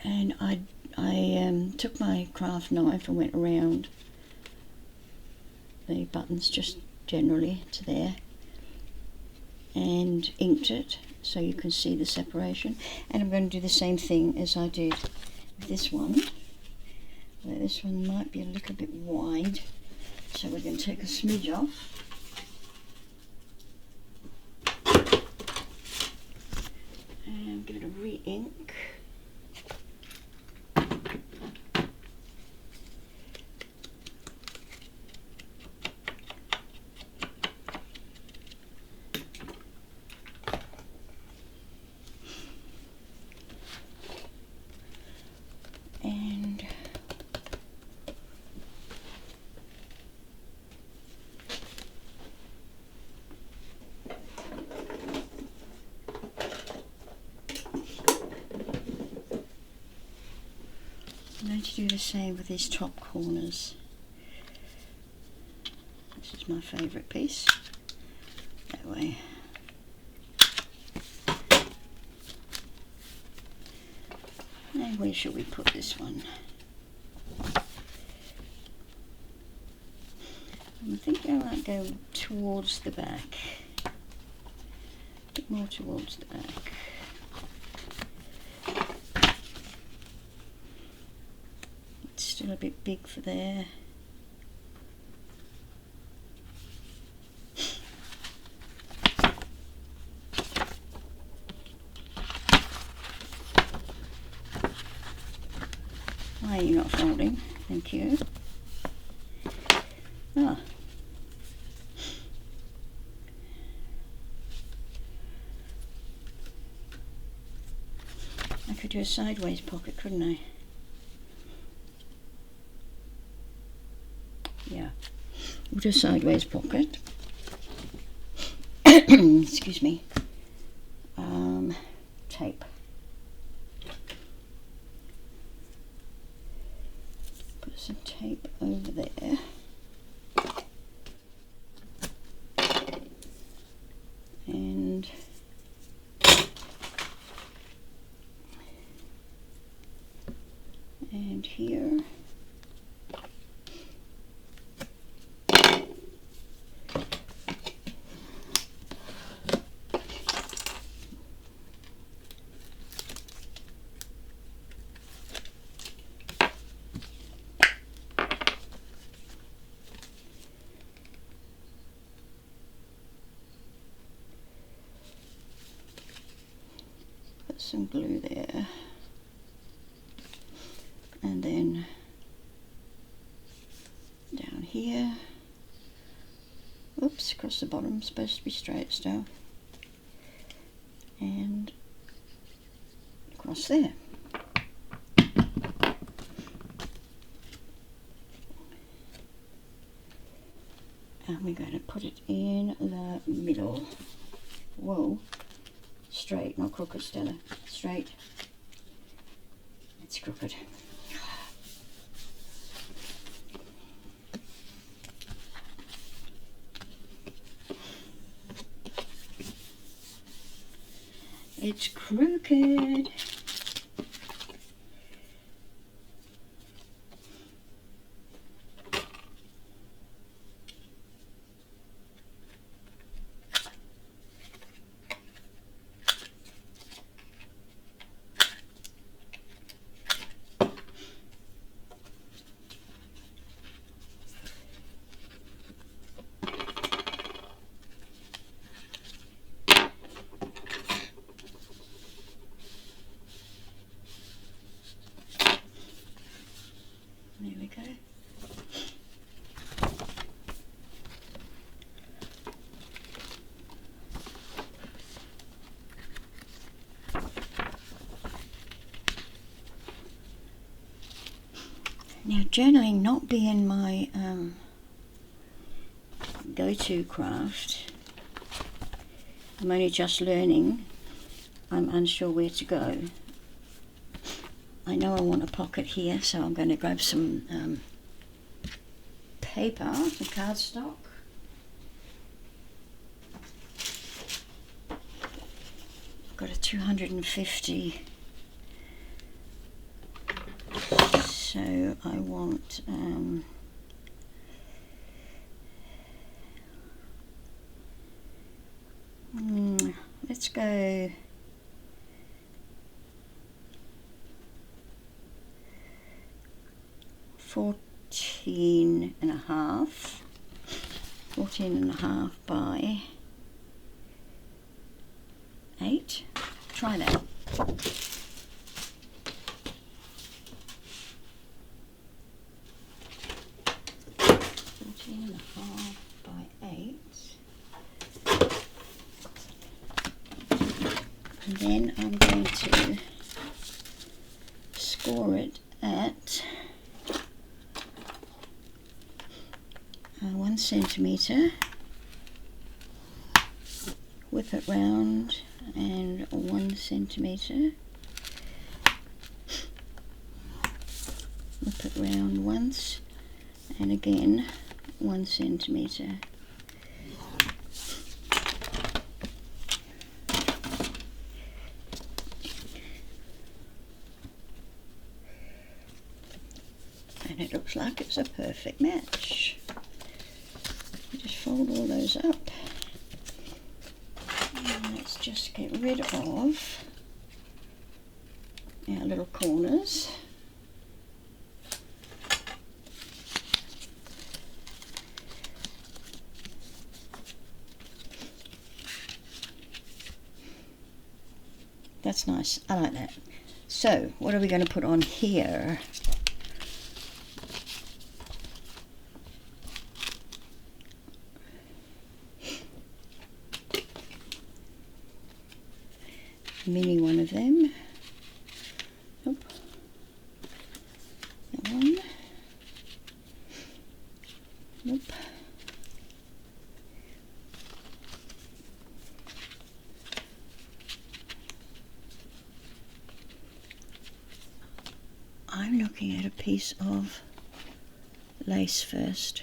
And I took my craft knife and went around the buttons just generally to there and inked it so you can see the separation. And I'm going to do the same thing as I did with this one. Although this one might be a little bit wide, so we're going to take a smidge off. And give it a re-ink. And I'm going to do the same with these top corners. This is my favourite piece. That way. And where should we put this one? I'm thinking I might go towards the back. A bit more towards the back. It's still a bit big for there. Why are you not folding? Thank you. Ah. I could do a sideways pocket, couldn't I? Yeah. We'll do a sideways pocket. Excuse me. Tape. Put some tape over there. And here. Put some glue there. And then down here, oops, across the bottom, supposed to be straight stuff, and across there. And we're going to put it in the middle. Whoa, straight, not crooked, Stella, straight. It's crooked. It's crooked. There we go. Now, journaling not being my go-to craft, I'm only just learning, I'm unsure where to go. I know I want a pocket here, so I'm going to grab some paper, some cardstock. Got a 250, so I want let's go 14 and a half by 8. Try that. 14 and a half by 8. And then I'm going to score it at 1 centimetre, whip it round, and 1 centimetre, whip it round once, and again 1 centimetre. And it looks like it's a perfect match. Just fold all those up. And let's just get rid of our little corners. That's nice. I like that. So, what are we going to put on here? Mini one of them. Nope. That one. Nope. I'm looking at a piece of lace first.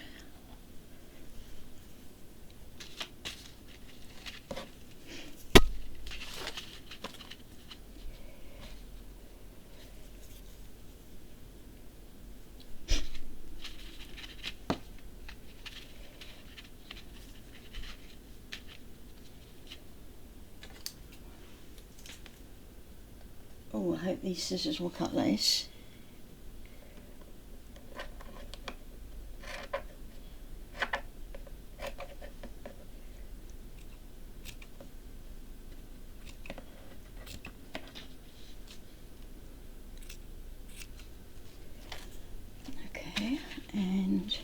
Oh, I hope these scissors will cut lace. Okay, and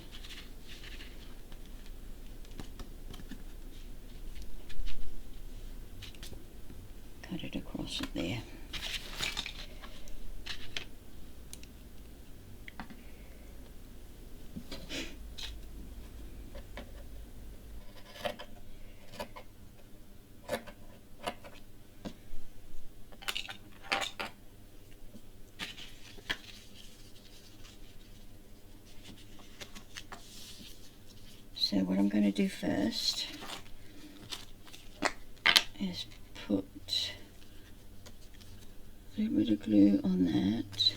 cut it across it there. So what I'm going to do first is put a little bit of glue on that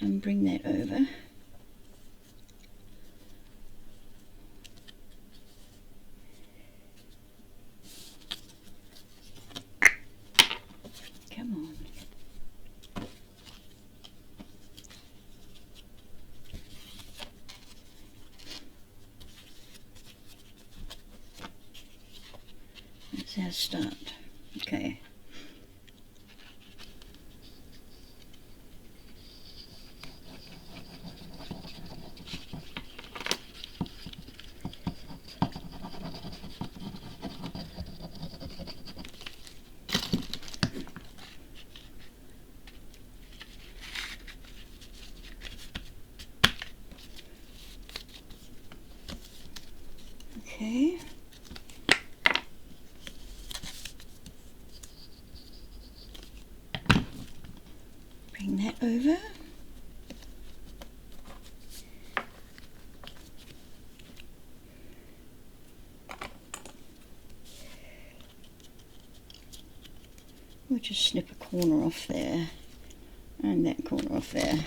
and bring that over. Come on. That's our start. Okay. Okay. Bring that over. We'll just snip a corner off there and that corner off there.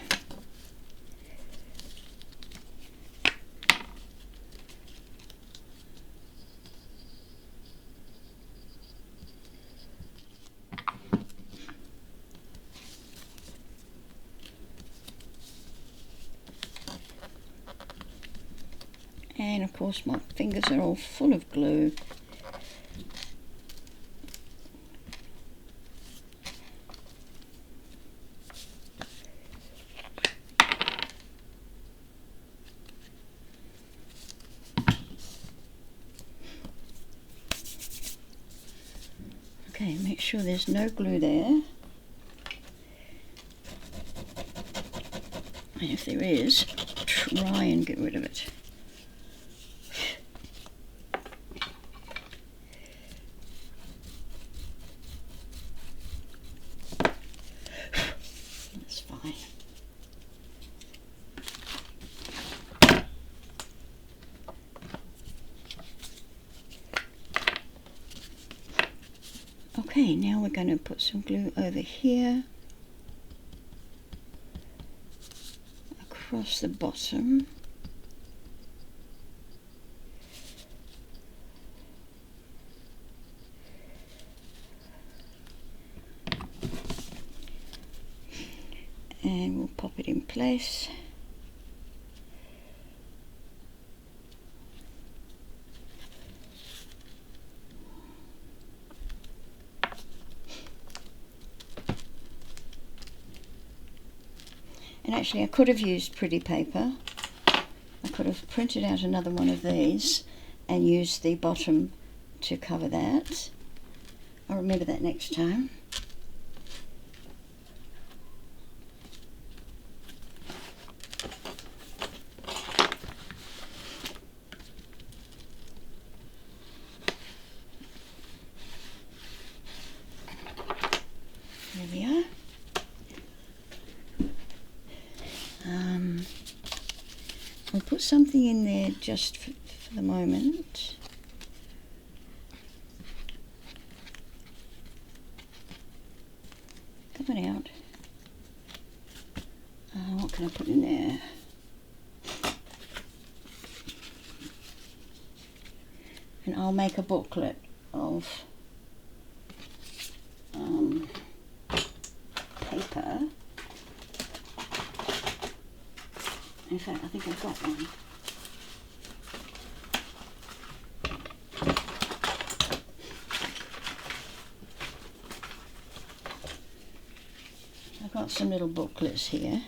And of course my fingers are all full of glue. Okay, make sure there's no glue there. And if there is, try and get rid of it. That's fine. Okay, now we're going to put some glue over here. across the bottom. And we'll pop it in place. And actually I could have used pretty paper. I could have printed out another one of these and used the bottom to cover that. I'll remember that next time. There we are. I'll put something in there just for the moment. Come on out. What can I put in there? And I'll make a booklet of paper. In fact, I think I've got one. I've got some little booklets here,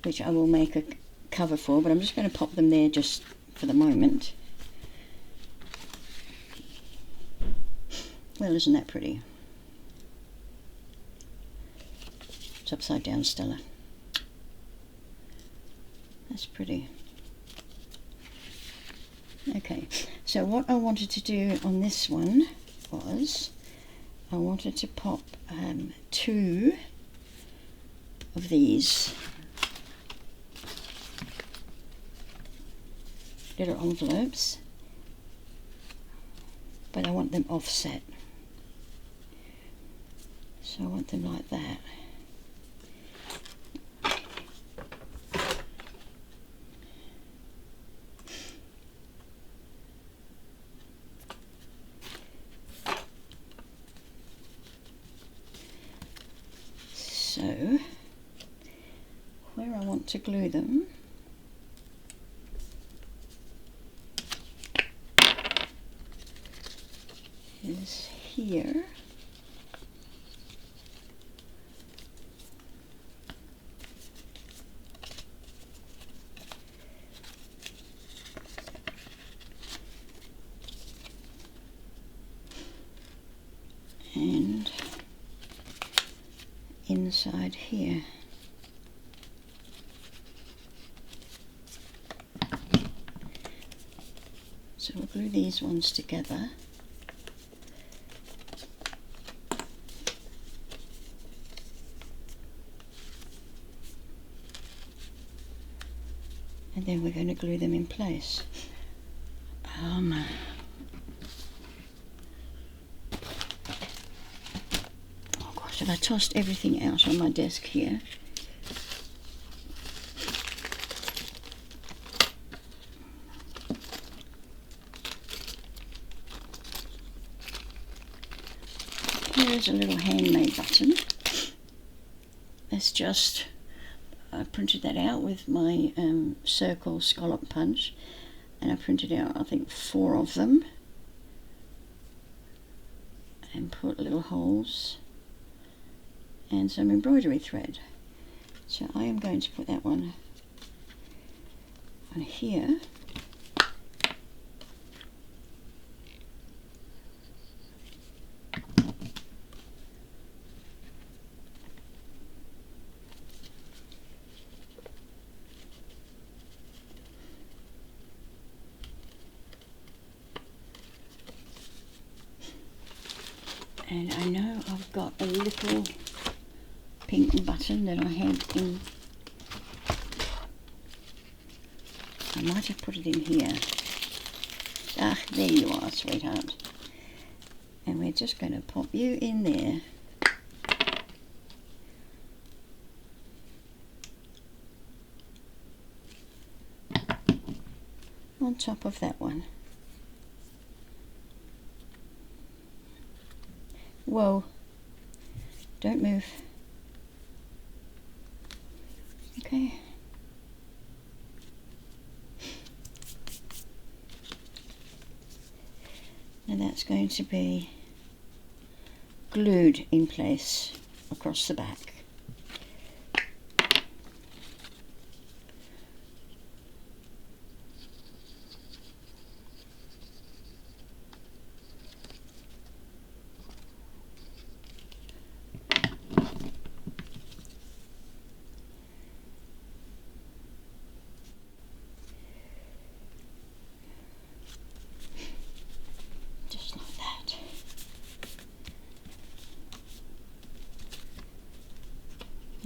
which I will make a cover for, but I'm just going to pop them there just for the moment. Well, isn't that pretty? It's upside down, Stella. That's pretty. Okay, so what I wanted to do on this one was I wanted to pop 2 of these little envelopes, but I want them offset. So I want them like that. So, where I want to glue them is here. And inside here. So we'll glue these ones together. And then we're going to glue them in place. So I tossed everything out on my desk here. Here's a little handmade button. That's just, I printed that out with my circle scallop punch, and I printed out I think 4 of them and put little holes and some embroidery thread. So I am going to put that one on here. And I know I've got a little pink button that I had in, I might have put it in here. Ah, there you are, sweetheart. And we're just going to pop you in there. on top of that one. Whoa, don't move. Okay. And that's going to be glued in place across the back.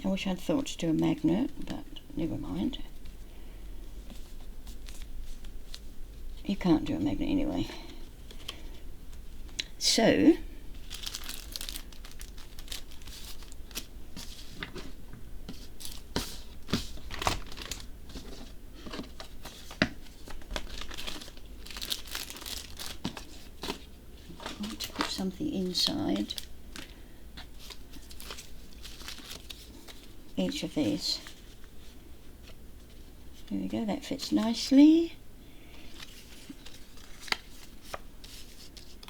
I wish I'd thought to do a magnet, but never mind. You can't do a magnet anyway. So, I want to put something inside each of these. There we go, that fits nicely.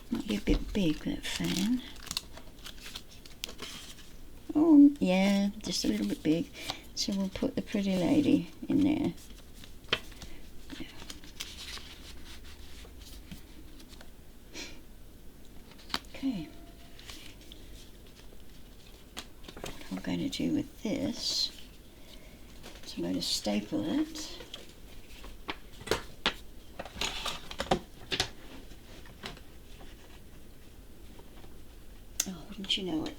Might be a bit big, that fan. Oh yeah, just a little bit big. So we'll put the pretty lady in there. Okay. What I'm going to do with this, so I'm going to staple it. Oh, wouldn't you know it?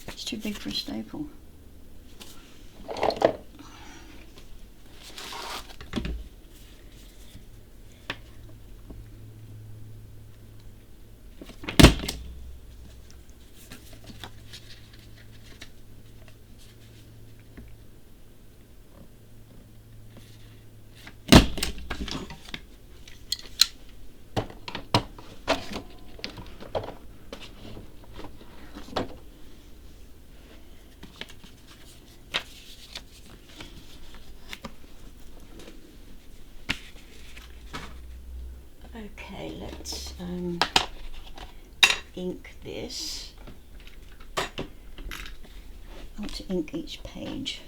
It's too big for a staple. Okay, let's ink this. I want to ink each page.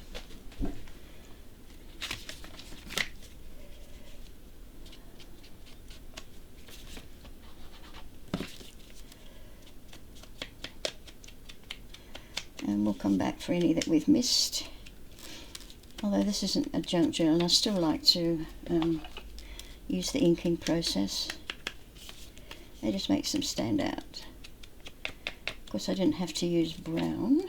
And we'll come back for any that we've missed. Although this isn't a junk journal, I still like to use the inking process. It just makes them stand out. Of course, I didn't have to use brown.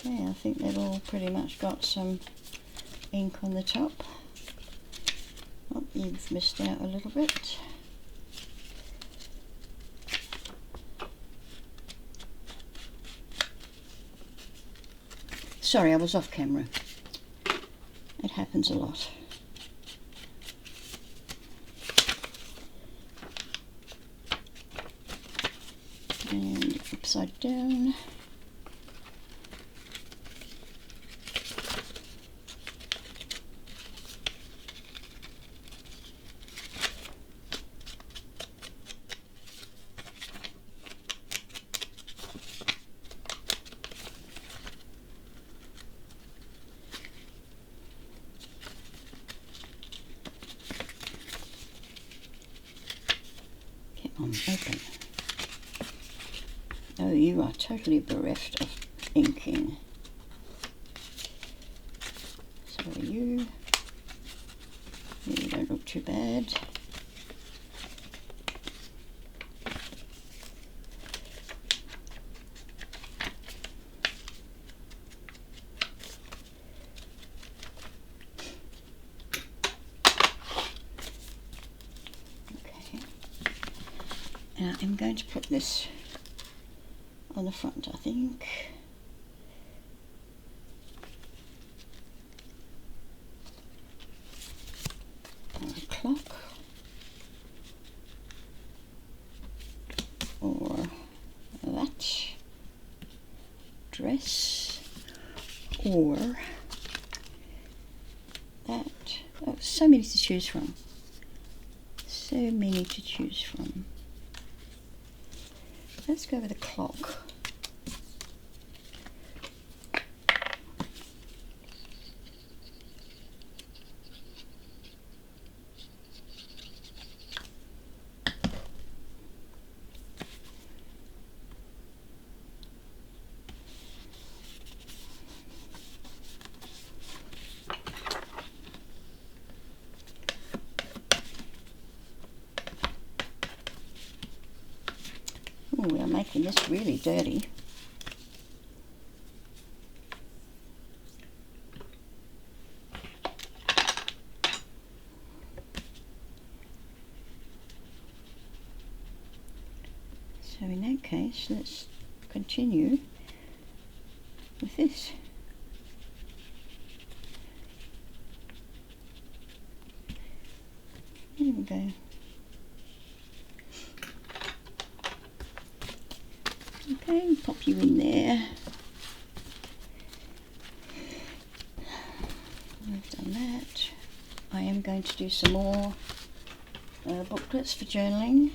Okay, I think they've all pretty much got some ink on the top. Oh, you've missed out a little bit. Sorry, I was off camera. It happens a lot. And upside down. Open. Oh, you are totally bereft of inking. So are you. You don't look too bad. And I'm going to put this on the front, I think. Or a clock. Or that. Dress. Or that. Oh, so many to choose from. So many to choose from. Let's go with a clock. Oh, we are making this really dirty. So in that case, let's continue with this. There we go. Okay, pop you in there. I've done that. I am going to do some more booklets for journaling.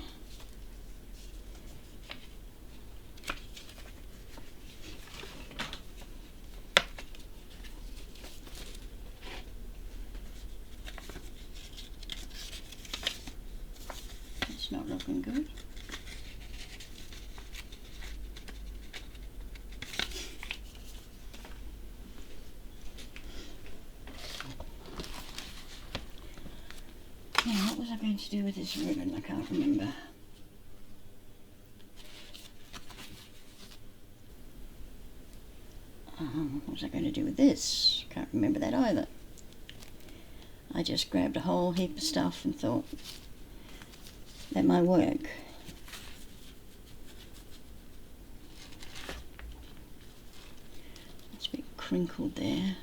It's not looking good. Now, what was I going to do with this ribbon? I can't remember. What was I going to do with this? Can't remember that either. I just grabbed a whole heap of stuff and thought that might work. It's a bit crinkled there.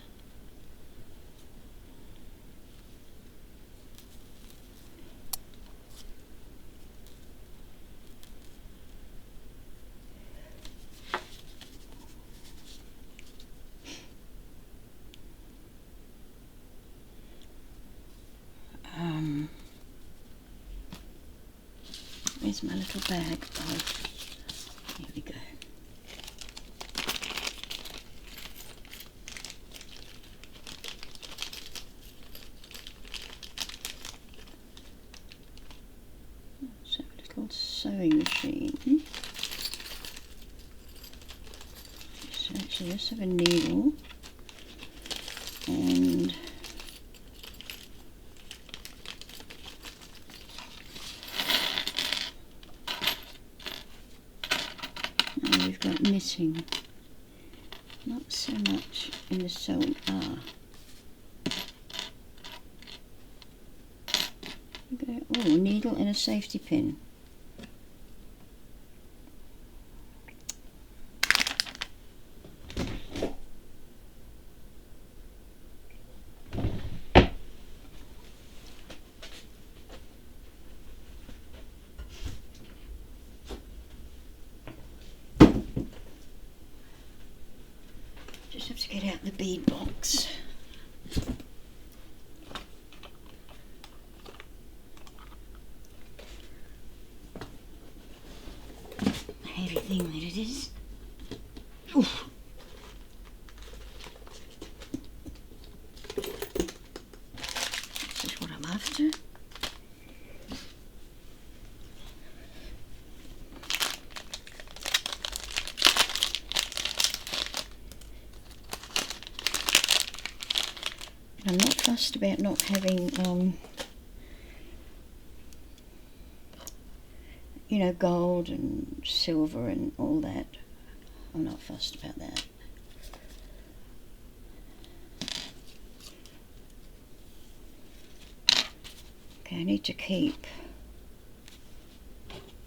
Where's my little bag? Oh, here we go. So a little sewing machine. So actually let's have a needle and we've got knitting, not so much in the sewing. Okay. Oh, a needle and a safety pin. Just have to get out the bead box. Heavy thing that it is. Oof. This is what I'm after. I'm not fussed about not having, you know, gold and silver and all that. I'm not fussed about that. Okay, I need to keep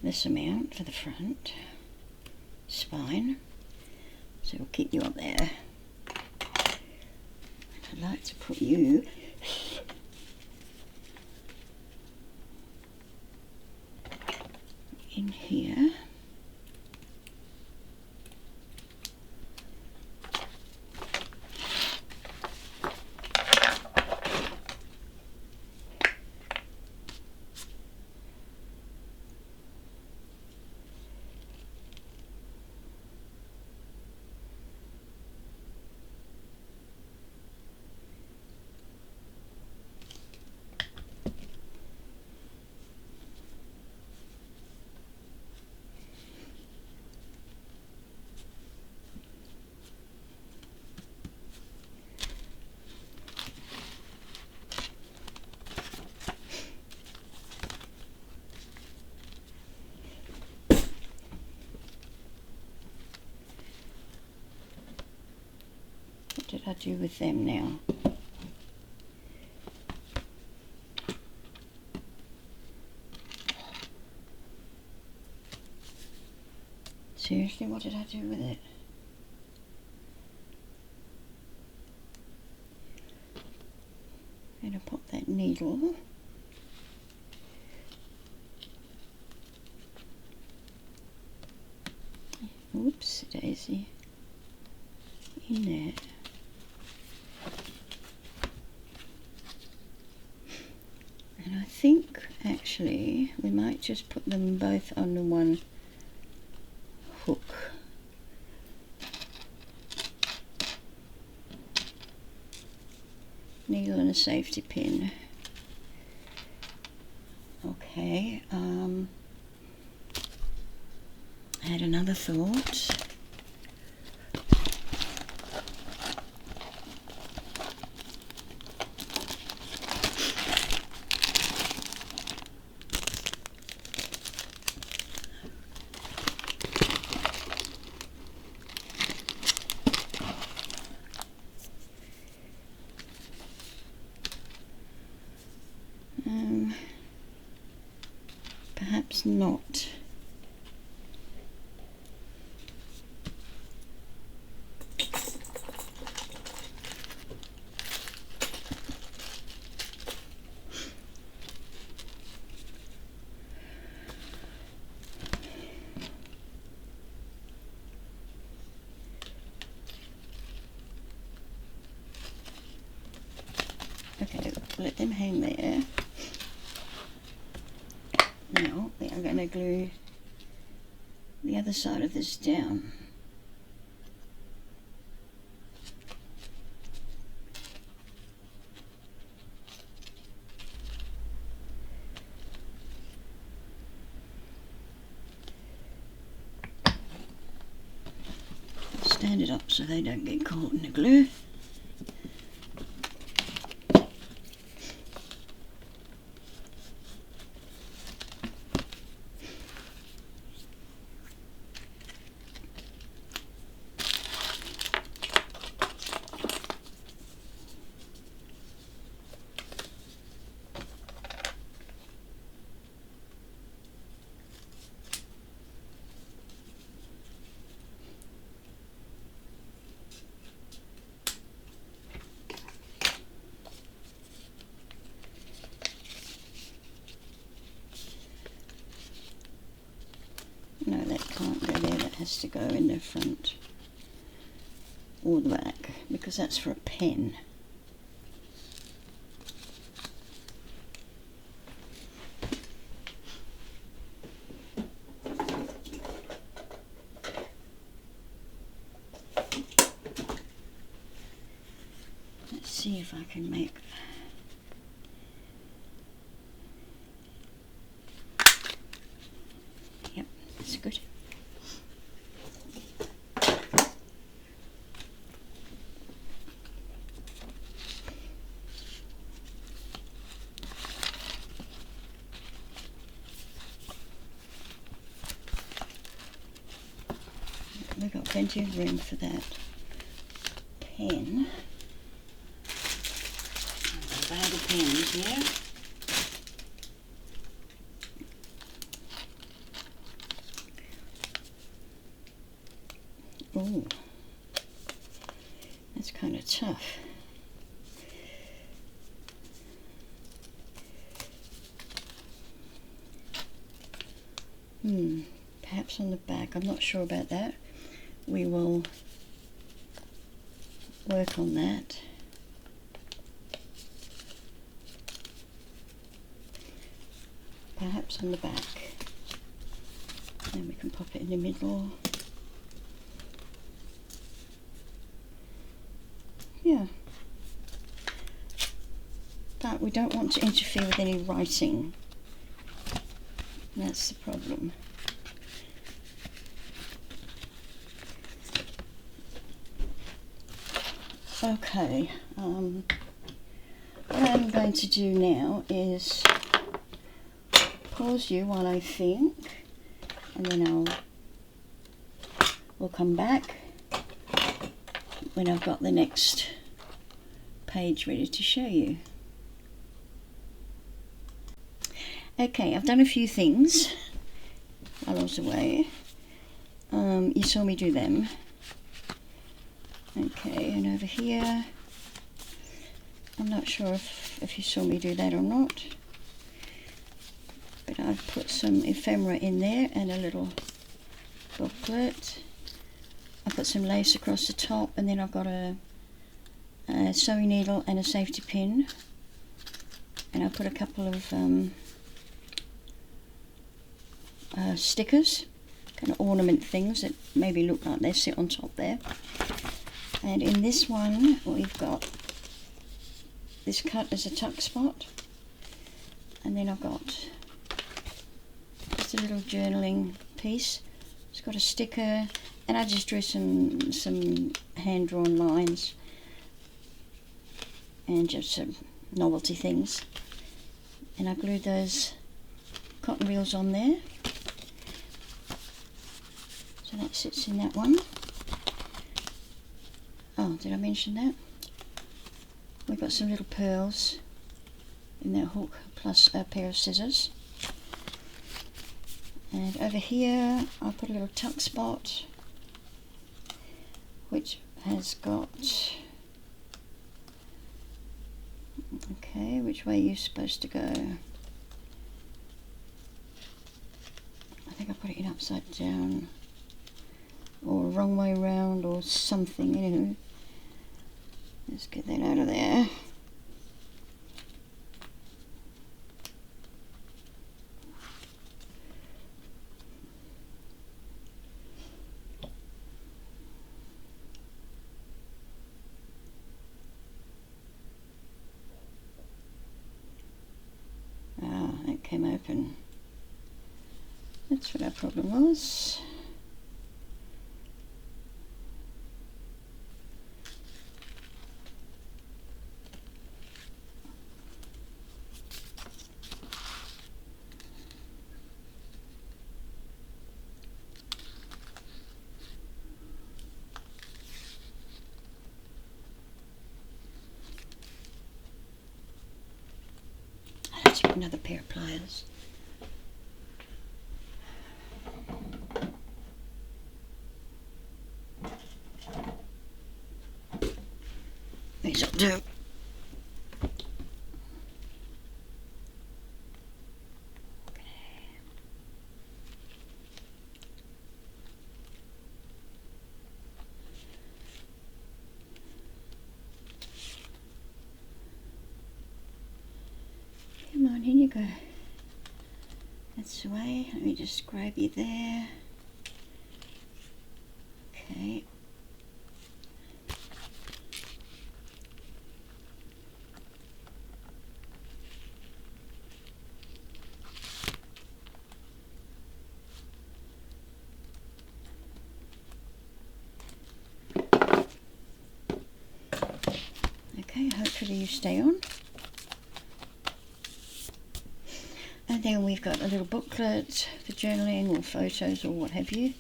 this amount for the front spine, so we'll keep you up there. I'd like to put you in here. What did I do with them now? Seriously, what did I do with it? I'm going to pop that needle oops daisy in there. And I think actually we might just put them both on the one hook. Needle and a safety pin. Okay, I had another thought. Perhaps not. Okay, let them hang there. Now we are going to glue the other side of this down. Stand it up so they don't get caught in the glue. No, that can't go there, that has to go in the front or the back, because that's for a pen. Let's see if I can make that's good. We've got plenty of room for that pen. A bag of pens here. tough. Perhaps on the back, I'm not sure about that. We will work on that. Perhaps on the back. Then we can pop it in the middle. Yeah. But we don't want to interfere with any writing. That's the problem. Okay, what I'm going to do now is pause you while I think, and then we'll come back when I've got the next page ready to show you. Okay, I've done a few things while I was away. You saw me do them. Okay, and over here, I'm not sure if you saw me do that or not, but I've put some ephemera in there and a little booklet. I put some lace across the top, and then I've got a sewing needle and a safety pin, and I put a couple of stickers, kind of ornament things that maybe look like they sit on top there. And in this one we've got this cut as a tuck spot, and then I've got just a little journaling piece. It's got a sticker, and I just drew some hand-drawn lines and just some novelty things, and I glued those cotton reels on there. So that sits in that one. Oh, did I mention that? We've got some little pearls in that hook, plus a pair of scissors. And over here I put a little tuck spot, which has got, okay, which way are you supposed to go? I think I put it in upside down, or wrong way round, or something. Anyway, let's get that out of there. Ah, that came open. That's what our problem was. Let's get another pair of pliers. These will do. Come on, in you go. That's the way. Let me just grab you there. Okay. Okay, hopefully you stay on. And then we've got a little booklet for journaling or photos or what have you.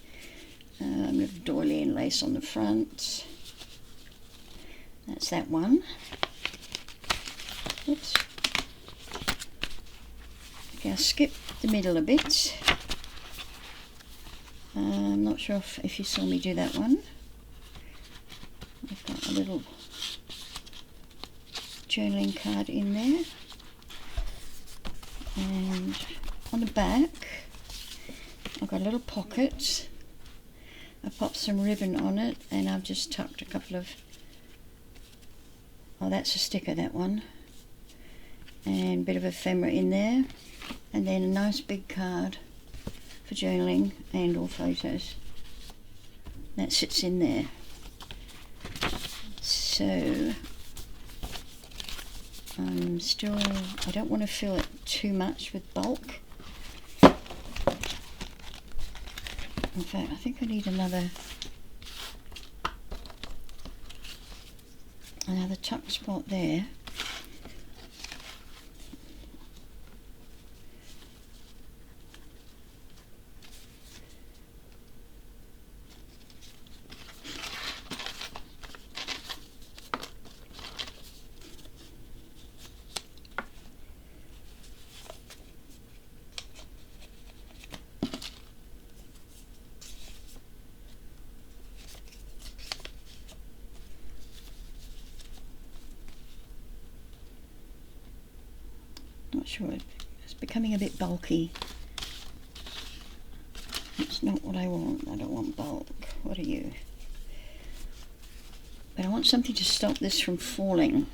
Little doily and lace on the front. That's that one. Oops. Okay, I'll skip the middle a bit. I'm not sure if you saw me do that one. I've got a little journaling card in there, and on the back I've got a little pocket. I popped some ribbon on it, and I've just tucked a couple of, oh, that's a sticker, that one, and a bit of ephemera in there, and then a nice big card for journaling and all photos. That sits in there. So I don't want to fill it too much with bulk. In fact, I think I need another tuck spot there. Not sure, it's becoming a bit bulky. It's not what I want. I don't want bulk. What are you? But I want something to stop this from falling.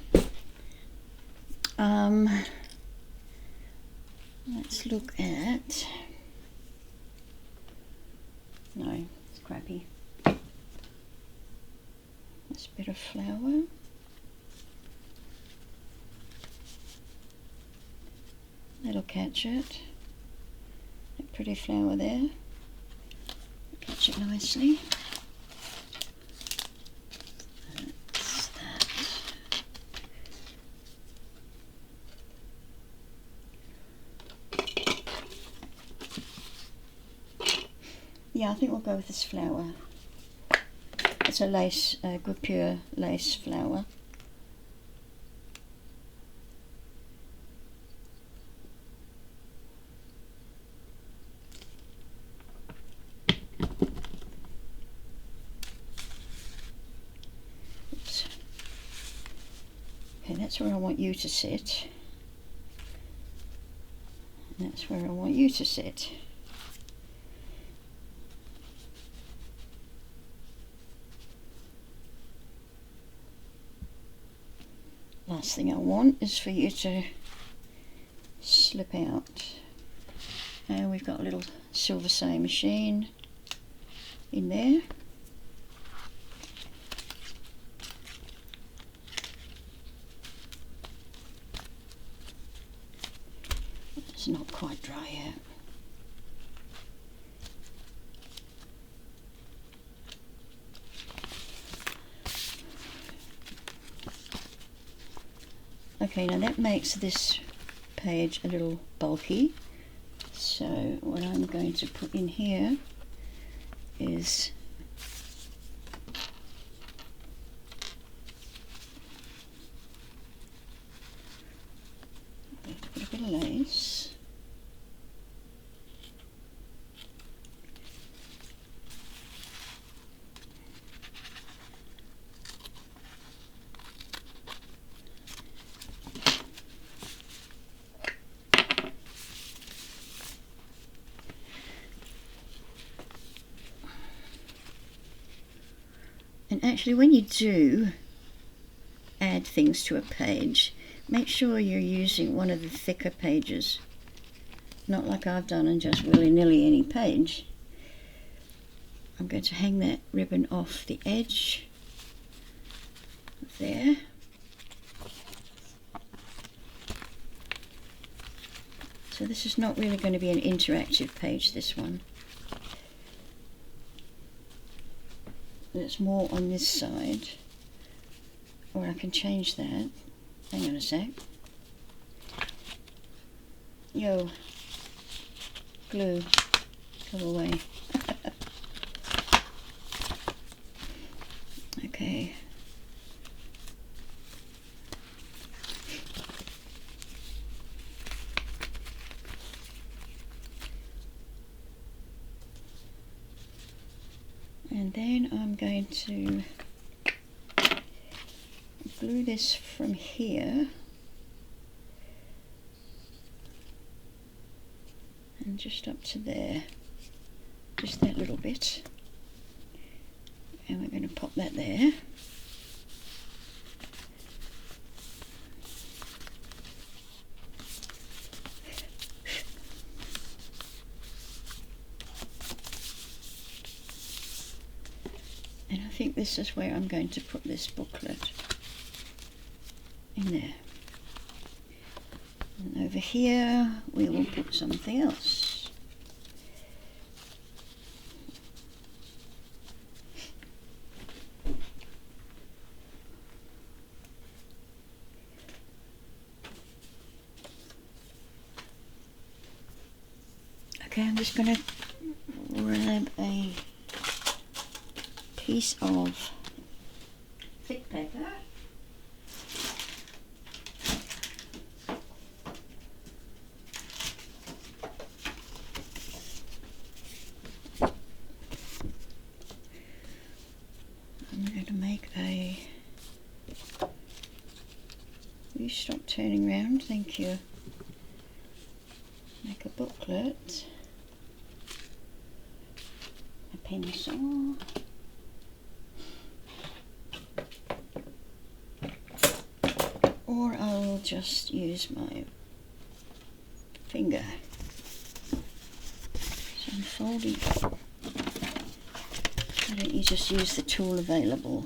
Let's look at, no, it's crappy. This bit of flower. That'll catch it. That pretty flower there. Catch it nicely. That's that. Yeah, I think we'll go with this flower. It's a lace, good pure lace flower. Okay, that's where I want you to sit. And that's where I want you to sit. Last thing I want is for you to slip out. And we've got a little silver sewing machine in there. It's not quite dry yet. Okay, now that makes this page a little bulky. So what I'm going to put in here is put a bit of lace. And actually, when you do add things to a page, make sure you're using one of the thicker pages, not like I've done and just willy-nilly any page. I'm going to hang that ribbon off the edge there. So this is not really going to be an interactive page, this one. It's more on this side, or I can change that. Hang on a sec. Yo, glue, go away. Okay. And then I'm going to glue this from here and just up to there, just that little bit, and we're going to pop that there. And I think this is where I'm going to put this booklet, in there. And over here we will put something else. Okay, I'm just going to grab a piece of thick paper. I'm going to make a... Will you stop turning around? Thank you. Make a booklet. A pencil. Or I'll just use my finger. So I'm folding. Why don't you just use the tool available?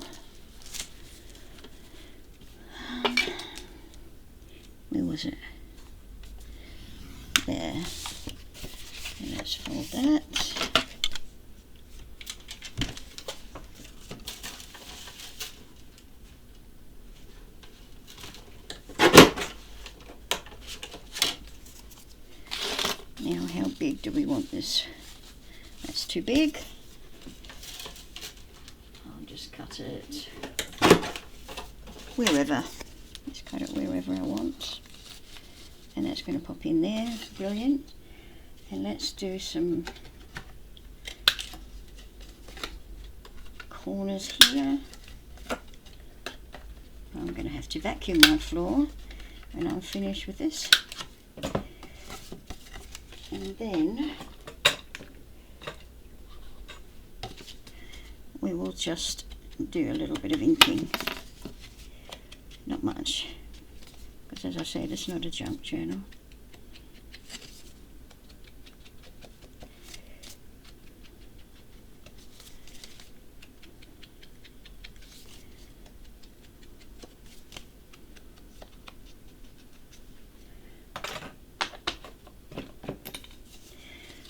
Where was it? There. And let's fold that. Now, how big do we want this? That's too big. I'll just cut it wherever. Just cut it wherever I want. And that's going to pop in there. Brilliant. And let's do some corners here. I'm going to have to vacuum my floor when I'm finished with this. And then we will just do a little bit of inking. Not much, because as I said, it's not a junk journal.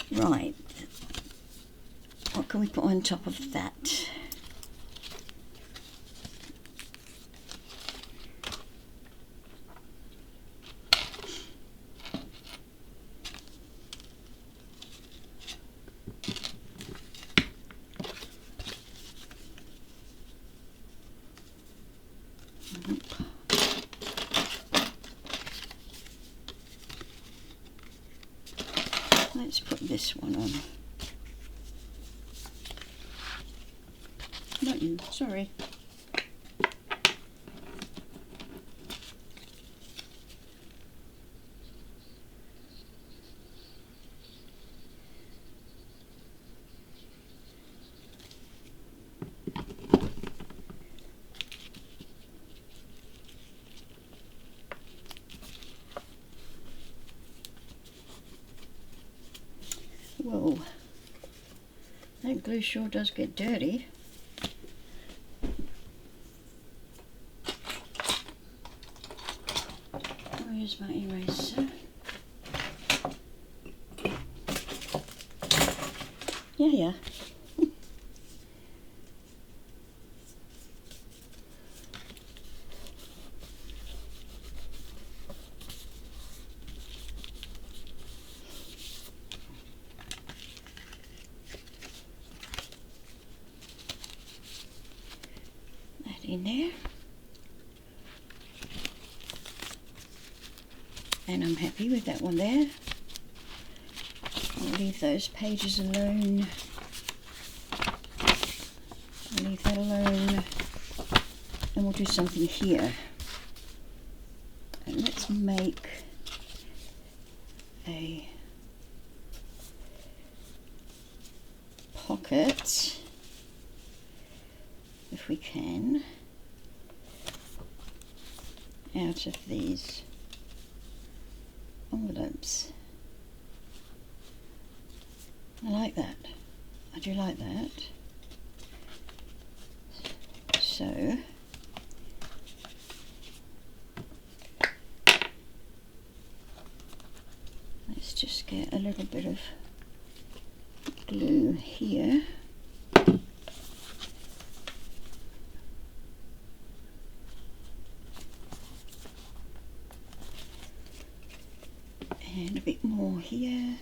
Right, what can we put on top of that? Let's put this one on. Not you, sorry. Whoa, that glue sure does get dirty. Where's my eraser? Yeah. In there, and I'm happy with that one there. I'll leave those pages alone. I'll leave that alone. And we'll do something here. And let's make a pocket, if we can, out of these envelopes. I like that. I do like that. So let's just get a little bit of glue here. And a bit more here.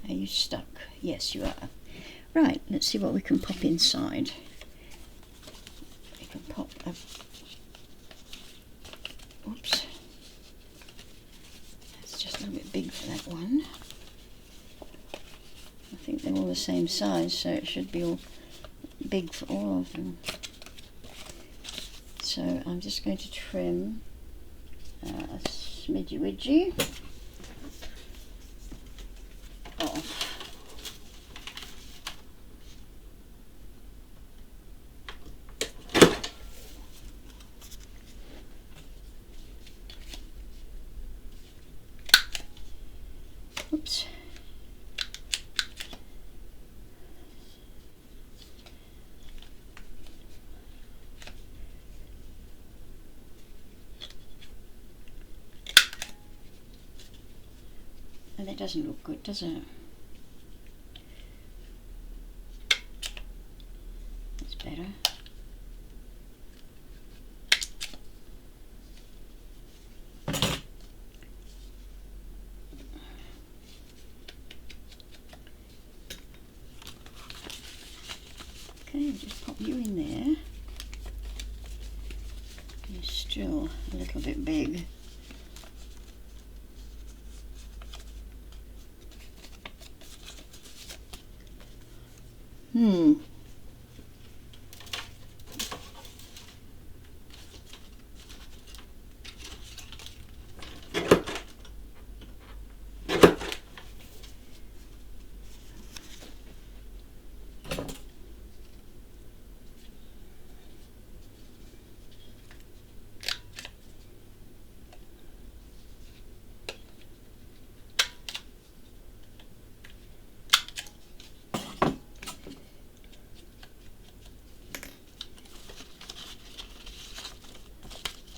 Are you stuck? Yes, you are. Right, let's see what we can pop inside. We can pop a... Oops. That's just a little bit big for that one. I think they're all the same size, so it should be all big for all of them. So I'm just going to trim a smidgy-widgy off. Oops. And it doesn't look good, does it? That's better. Okay, just pop you in there. You're still a little bit big.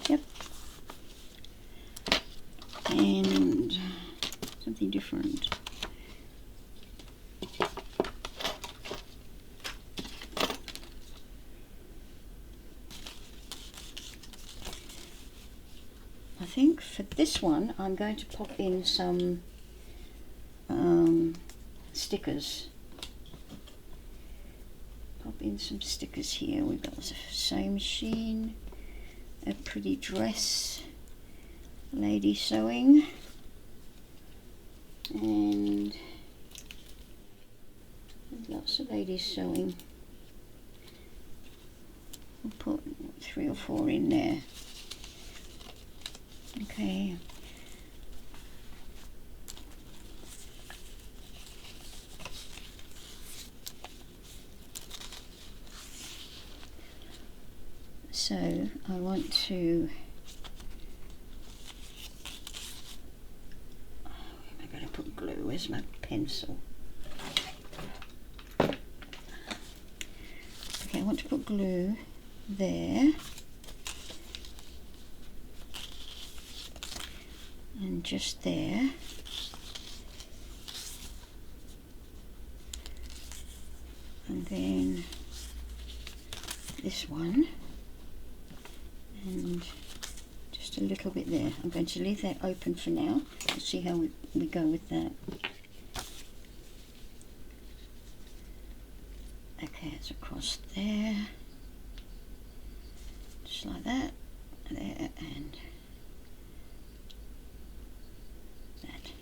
Yep. And something different. I think for this one I'm going to pop in some stickers. Pop in some stickers here. We've got the sewing machine, a pretty dress, lady sewing, and lots of ladies sewing. We'll put 3 or 4 in there. Okay. So I want to, where am I going to put glue? Where's my pencil? Okay, I want to put glue there. And just there. And then this one. and just a little bit there. I'm going to leave that open for now. Let's see how we go with that. Okay, it's across there, just like that, there, and that.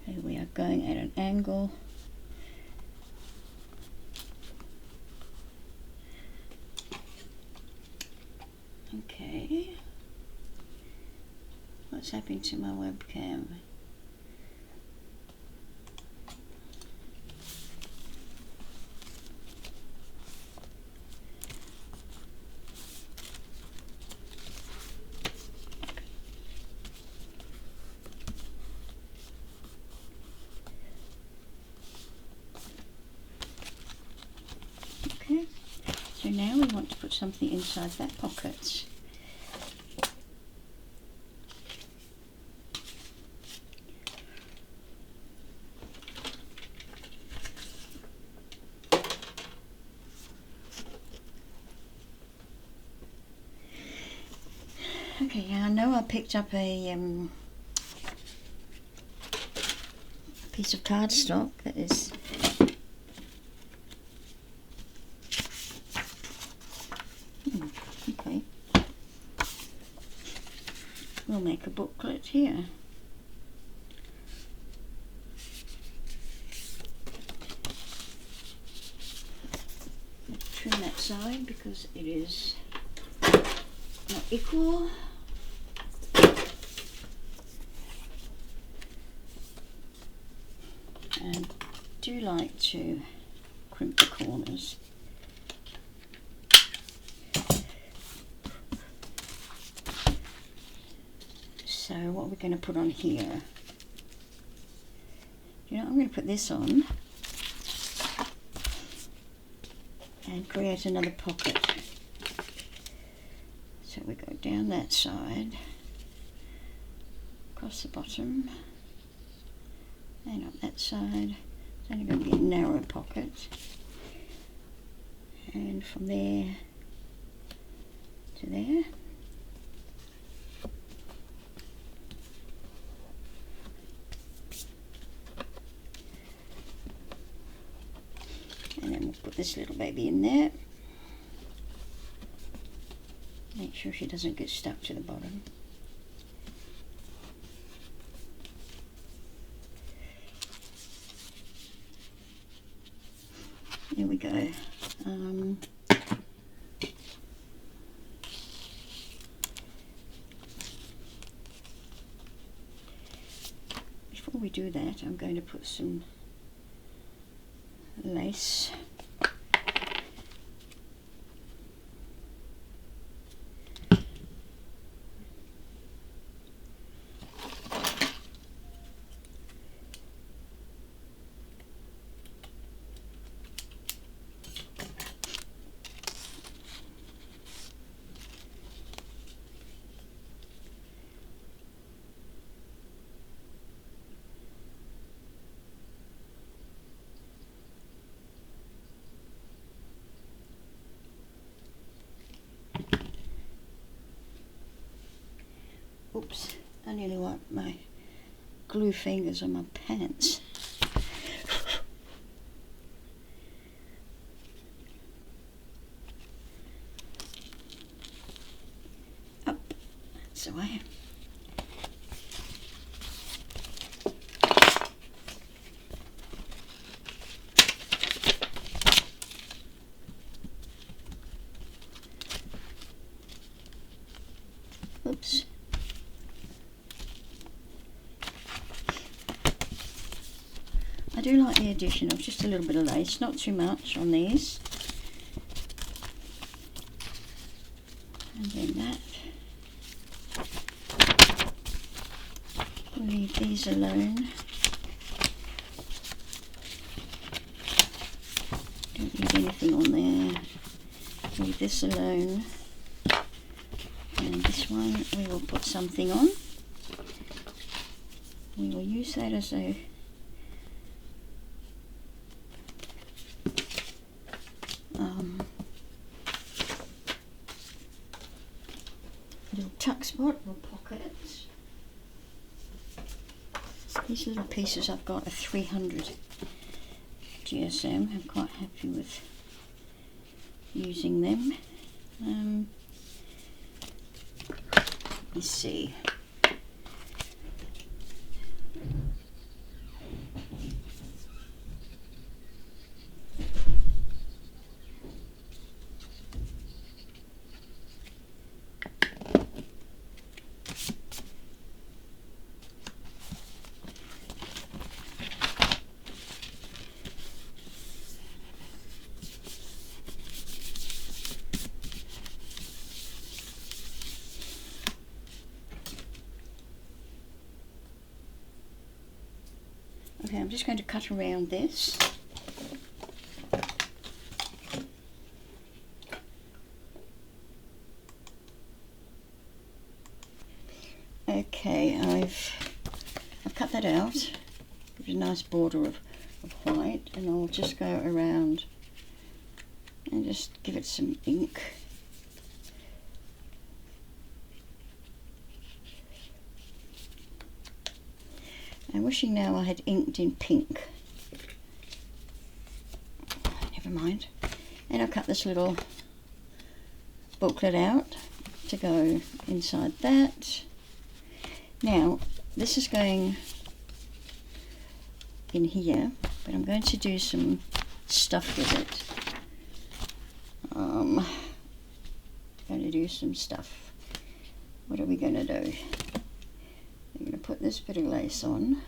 Okay, we are going at an angle. Okay. What's happening to my webcam? Okay, so now we want to put something inside that pocket. Okay, I know I picked up a piece of cardstock that is okay. We'll make a booklet here. Trim that side because it is not equal. And do like to crimp the corners. So what we're going to put on here, you know, I'm going to put this on and create another pocket. So we go down that side, across the bottom, and up that side. It's only going to be a narrow pocket, and from there to there. And then we'll put this little baby in there. Make sure she doesn't get stuck to the bottom. Here we go. Before we do that, I'm going to put some lace. Oops, I nearly wiped my glue fingers on my pants. Up, that's the way. Oops. I do like the addition of just a little bit of lace, not too much on these. And then that. We'll leave these alone. Don't leave anything on there. Leave this alone. And this one we will put something on. We will use that as a little tuck spot or pocket. These little pieces I've got are 300 GSM. I'm quite happy with using them. Let's see. Okay, I'm just going to cut around this. Okay, I've cut that out. Give it a nice border of white, and I'll just go around and just give it some ink. I'm wishing now I had inked in pink. Never mind. And I'll cut this little booklet out to go inside that. Now, this is going in here, but I'm going to do some stuff with it. I'm going to do some stuff. What are we going to do? I'm going to put this bit of lace on.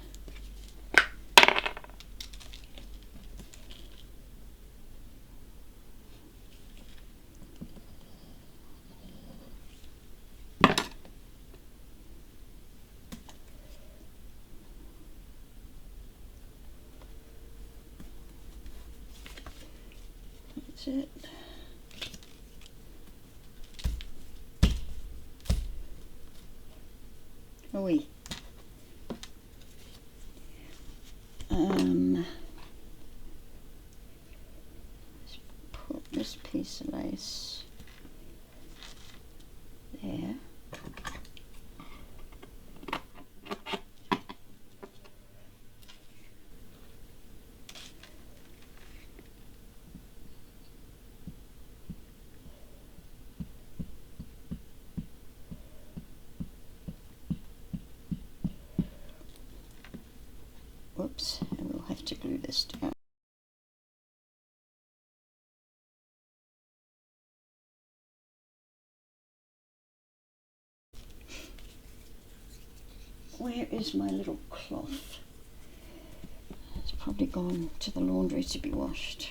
That's it. Oh, wait. Let's put this piece of lace there. Whoops, and we'll have to glue this down. Where is my little cloth? It's probably gone to the laundry to be washed.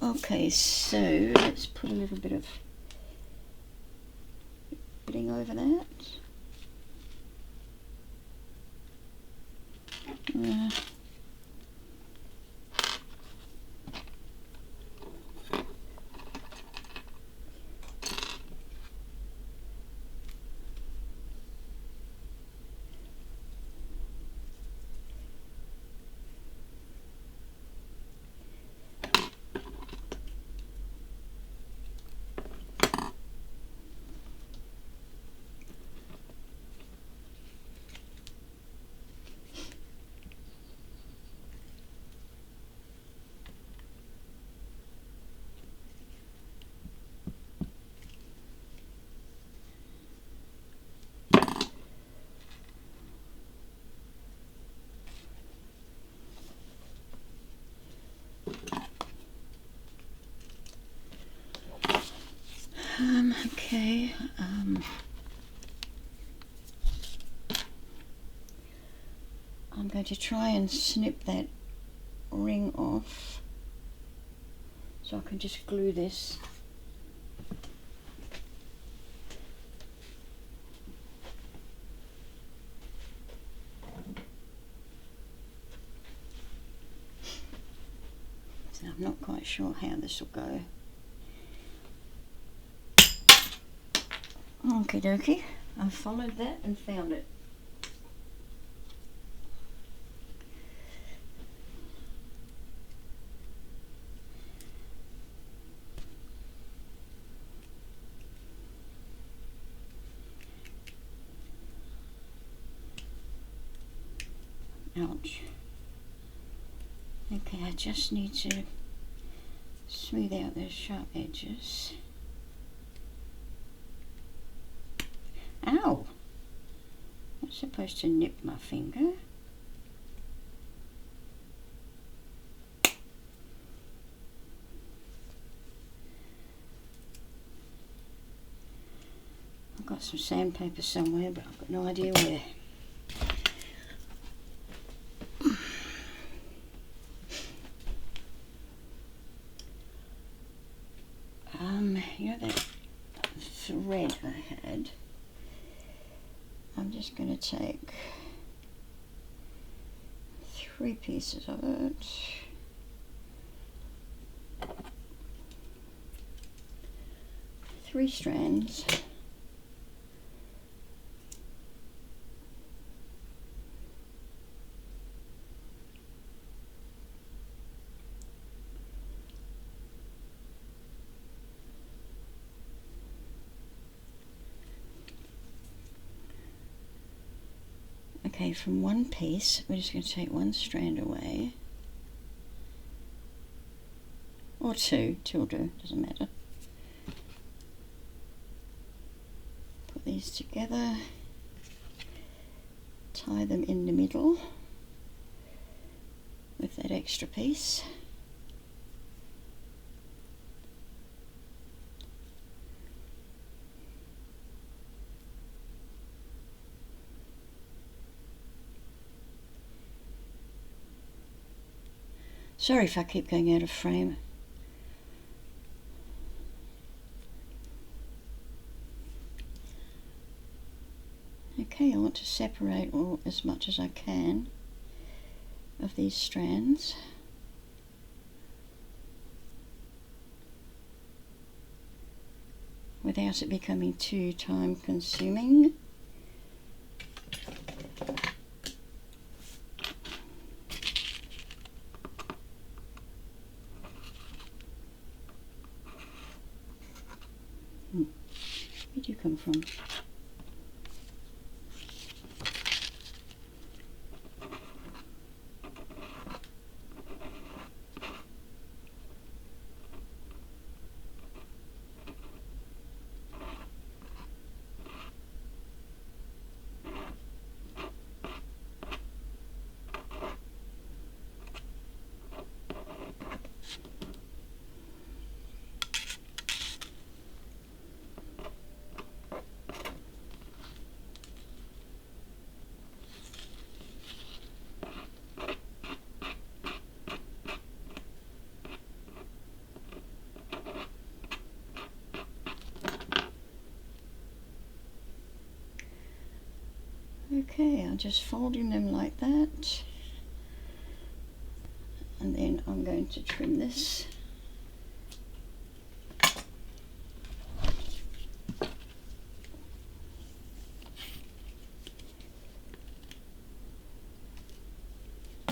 Okay, so let's put a little bit of bitting over that. Okay, I'm going to try and snip that ring off so I can just glue this. So I'm not quite sure how this will go. Okie dokie, I followed that and found it. Ouch. Okay, I just need to smooth out those sharp edges. Ow! I'm supposed to nip my finger. I've got some sandpaper somewhere, but I've got no idea where. You know that thread I had? I'm just going to take 3 pieces of it. Three strands. Okay, from one piece, we're just going to take 1 strand away. Or 2 will do, doesn't matter. Put these together, tie them in the middle with that extra piece. Sorry if I keep going out of frame. Okay, I want to separate as much as I can of these strands. Without it becoming too time consuming. Where'd you come from? Okay, I'm just folding them like that, and then I'm going to trim this.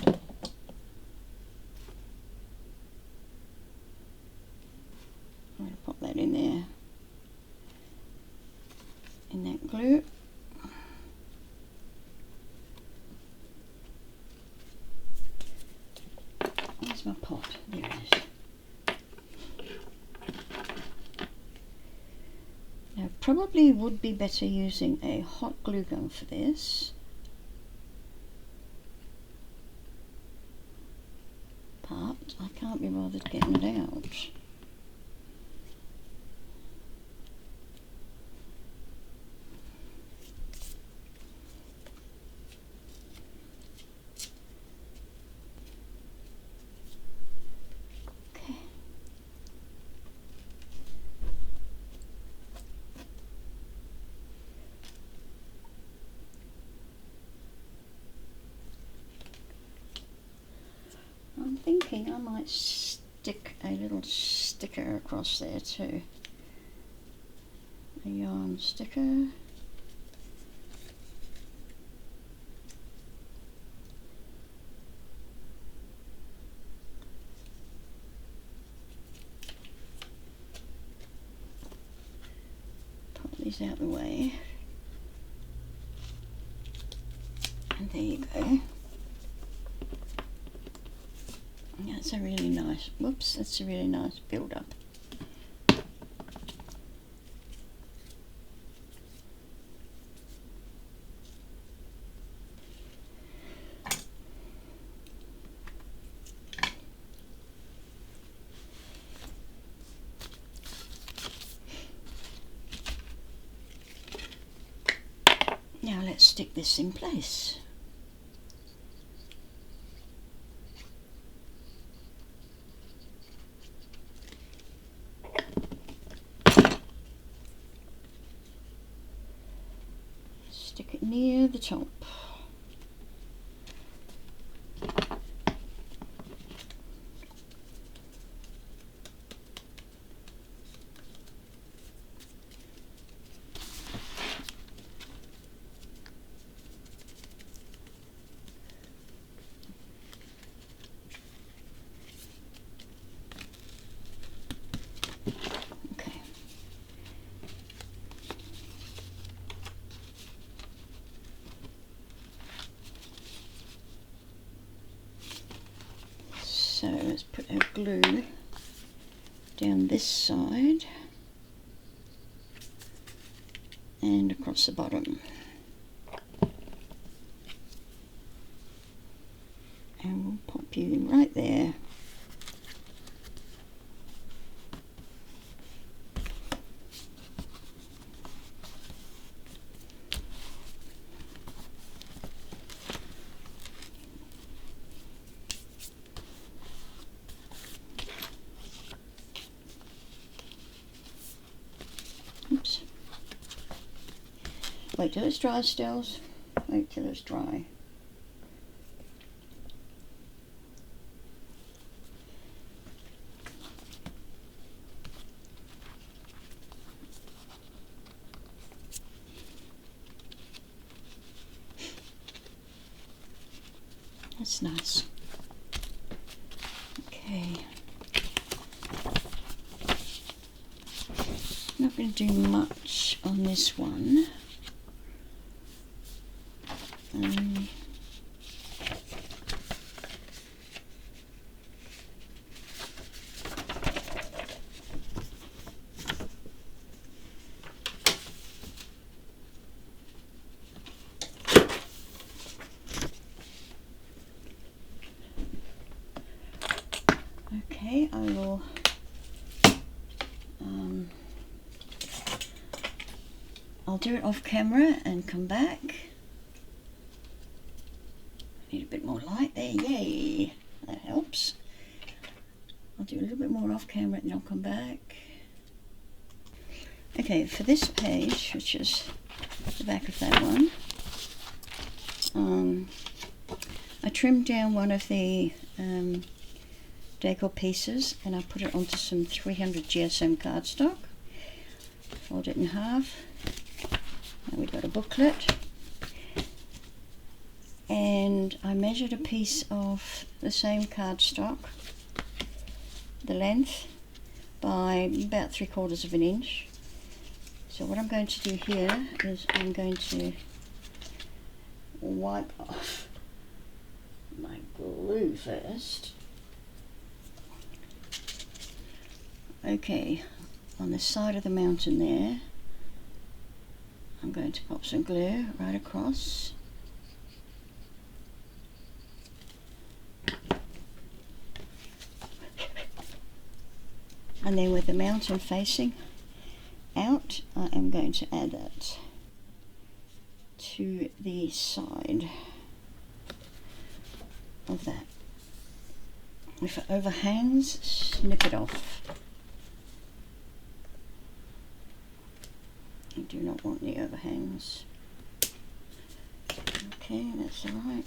I'm going to pop that in there, in that glue. Where's my pot? There it is. Now, probably would be better using a hot glue gun for this. But I can't be bothered getting it out. I'm thinking I might stick a little sticker across there too. A yarn sticker. Put these out of the way. And there you go. That's a really nice, whoops, that's a really nice build up. Now let's stick this in place. Stick it near the top. Okay. So let's put our glue down this side and across the bottom. And we'll pop you right there. Oops. Wait till it's dry, Stills. Wait till it's dry. That's nice. Okay. Not going to do much on this one. Okay, I will I'll do it off camera and come back. Need a bit more light there, yay! That helps. I'll do a little bit more off camera and I'll come back. Okay, for this page, which is the back of that one, I trimmed down one of the decor pieces and I put it onto some 300 GSM cardstock. Fold it in half. Now we've got a booklet. And I measured a piece of the same cardstock, the length, by about 3/4 of an inch. So what I'm going to do here is I'm going to wipe off my glue first. Okay, on the side of the mountain there, I'm going to pop some glue right across. And then with the mountain facing out, I am going to add that to the side of that. If it overhangs, snip it off. You do not want the overhangs. Okay, that's alright.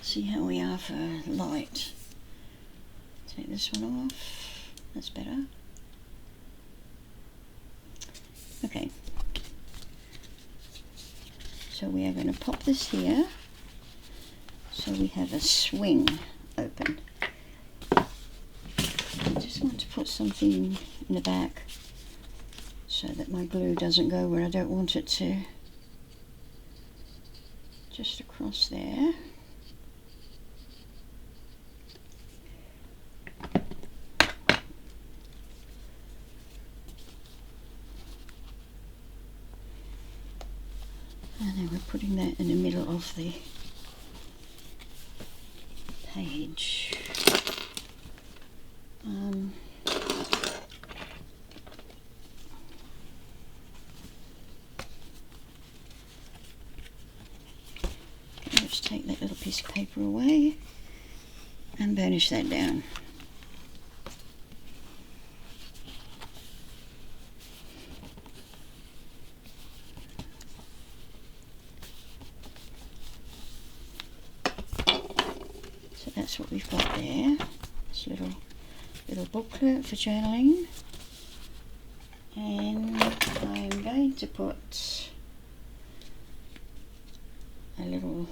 See how we are for light. Take this one off. That's better. Okay. So we are going to pop this here. So we have a swing open. I just want to put something in the back so that my glue doesn't go where I don't want it to. just across there. And then we're putting that in the middle of the page. Let's take that little piece of paper away and burnish that down. So that's what we've got there. This little booklet for journaling. And I'm going to put a little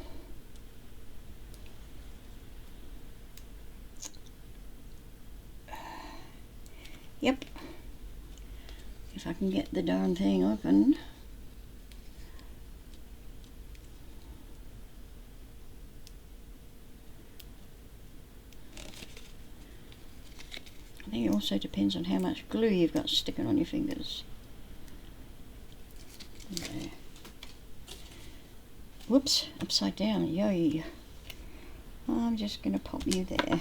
yep, if I can get the darn thing open. I think it also depends on how much glue you've got sticking on your fingers. Okay. Whoops, upside down, yay. I'm just going to pop you there.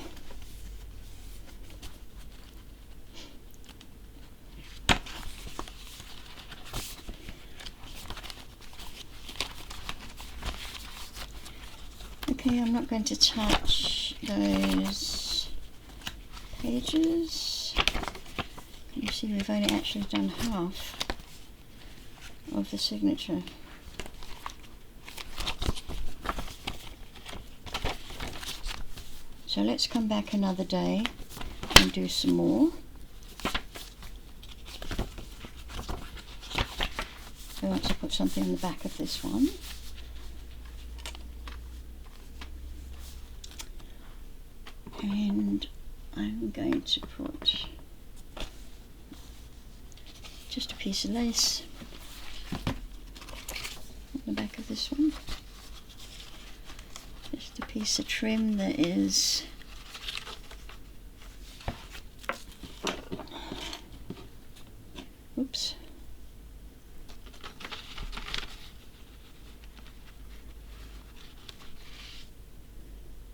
Okay, I'm not going to touch those pages. You see we've only actually done half of the signature. So let's come back another day and do some more. I want to put something on the back of this one. And I'm going to put just a piece of lace on the back of this one. Just a piece of trim that is oops.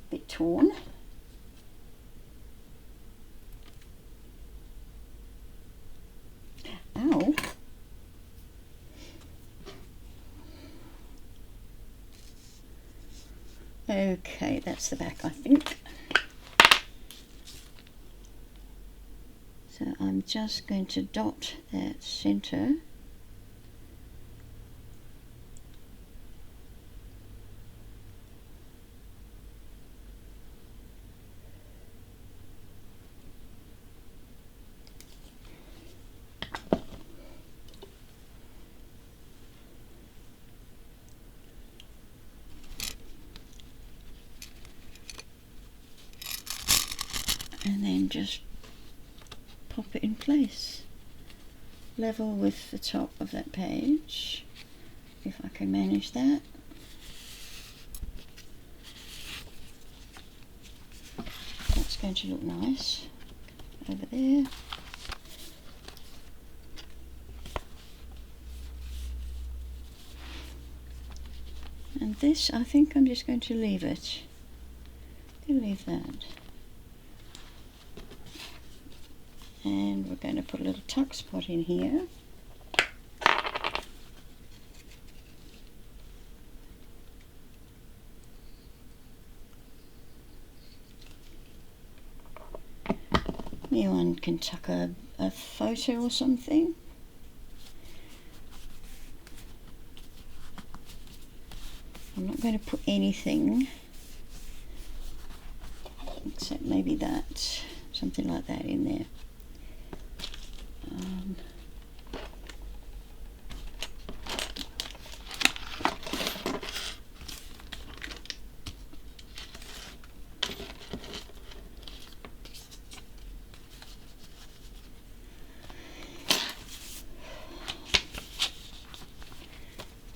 Bit torn. Ow. Okay, that's the back, I think. So I'm just going to dot that center. And then just pop it in place, level with the top of that page, if I can manage that. That's going to look nice over there. And this, I think I'm just going to leave it. I'll leave that. And we're going to put a little tuck spot in here. Anyone can tuck a photo or something. I'm not going to put anything except maybe that, something like that in there.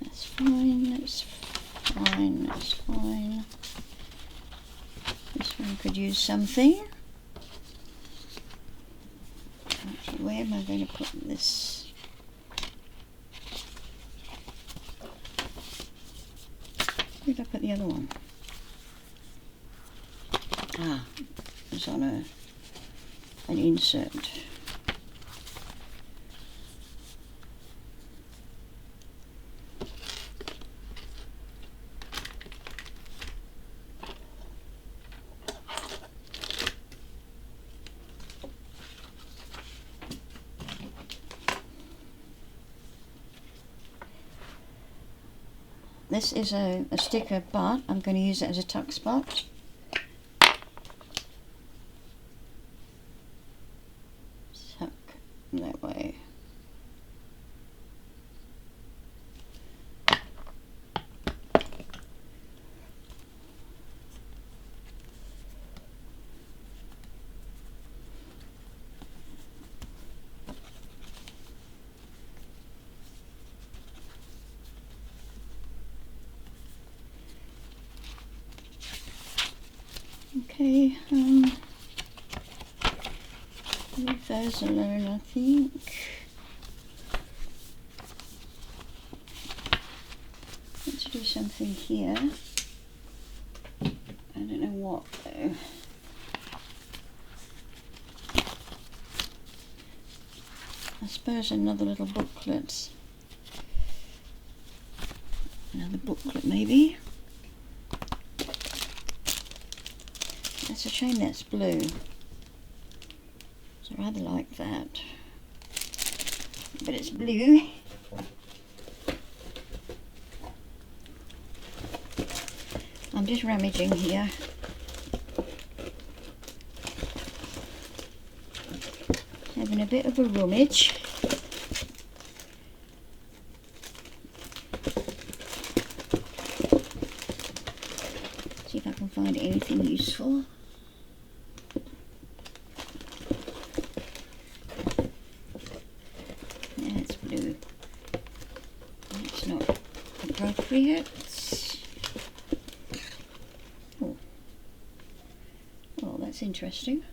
That's fine, that's fine, that's fine. This one could use something. Actually, where am I going to put this? Where did I put the other one? Ah, it's on an insert. This is a sticker, but I'm going to use it as a tuck spot. Tuck that way. Okay, leave those alone, I think. Let's do something here. I don't know what though. I suppose another little booklet. Another booklet maybe. It's a shame that's blue. So I rather like that. But it's blue. I'm just rummaging here. Having a bit of a rummage. See if I can find anything useful. That's blue. That's not appropriate. Oh, that's interesting.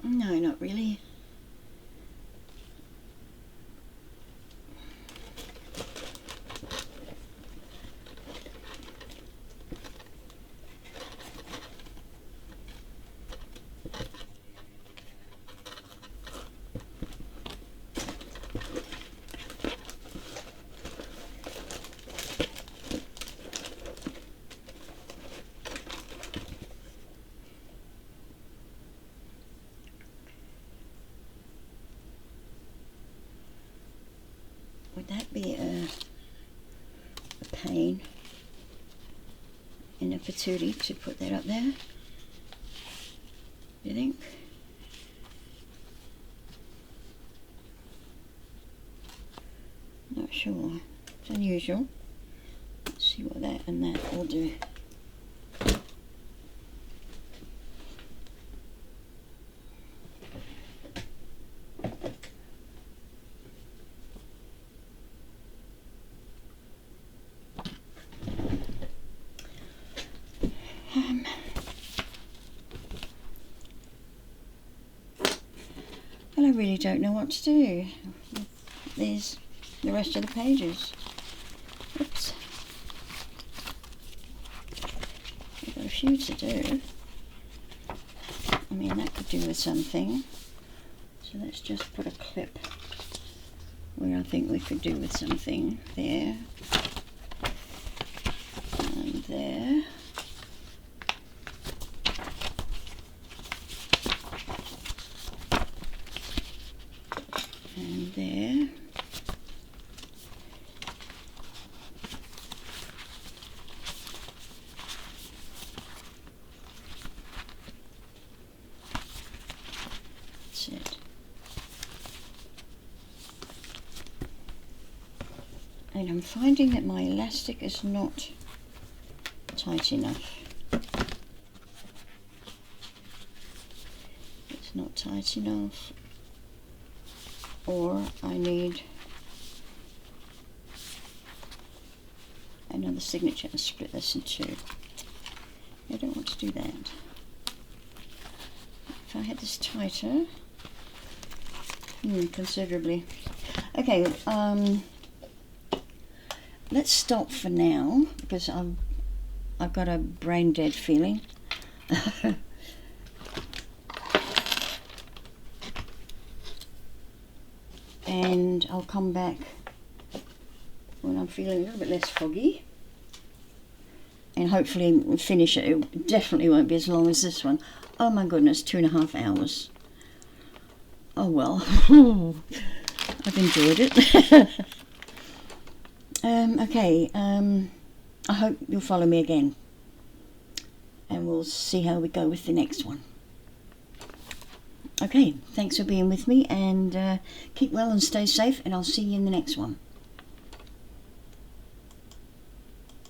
No, not really. Would that be a pain in a patootie to put that up there? Do you think? Not sure. It's unusual. Let's see what that and that will do. Well, I really don't know what to do with these, the rest of the pages. Oops. I've got a few to do. I mean, that could do with something. So let's just put a clip where I think we could do with something. There. And there. And there. That's it. And I'm finding that my elastic is not tight enough. It's not tight enough. Or I need another signature and split this in two. I don't want to do that. If I had this tighter, considerably. Okay, let's stop for now because I've got a brain dead feeling. And I'll come back when I'm feeling a little bit less foggy, and hopefully finish it. It definitely won't be as long as this one. Oh my goodness, 2.5 hours. Oh well. I've enjoyed it. Okay, I hope you'll follow me again, and we'll see how we go with the next one. Okay, thanks for being with me, and keep well and stay safe, and I'll see you in the next one.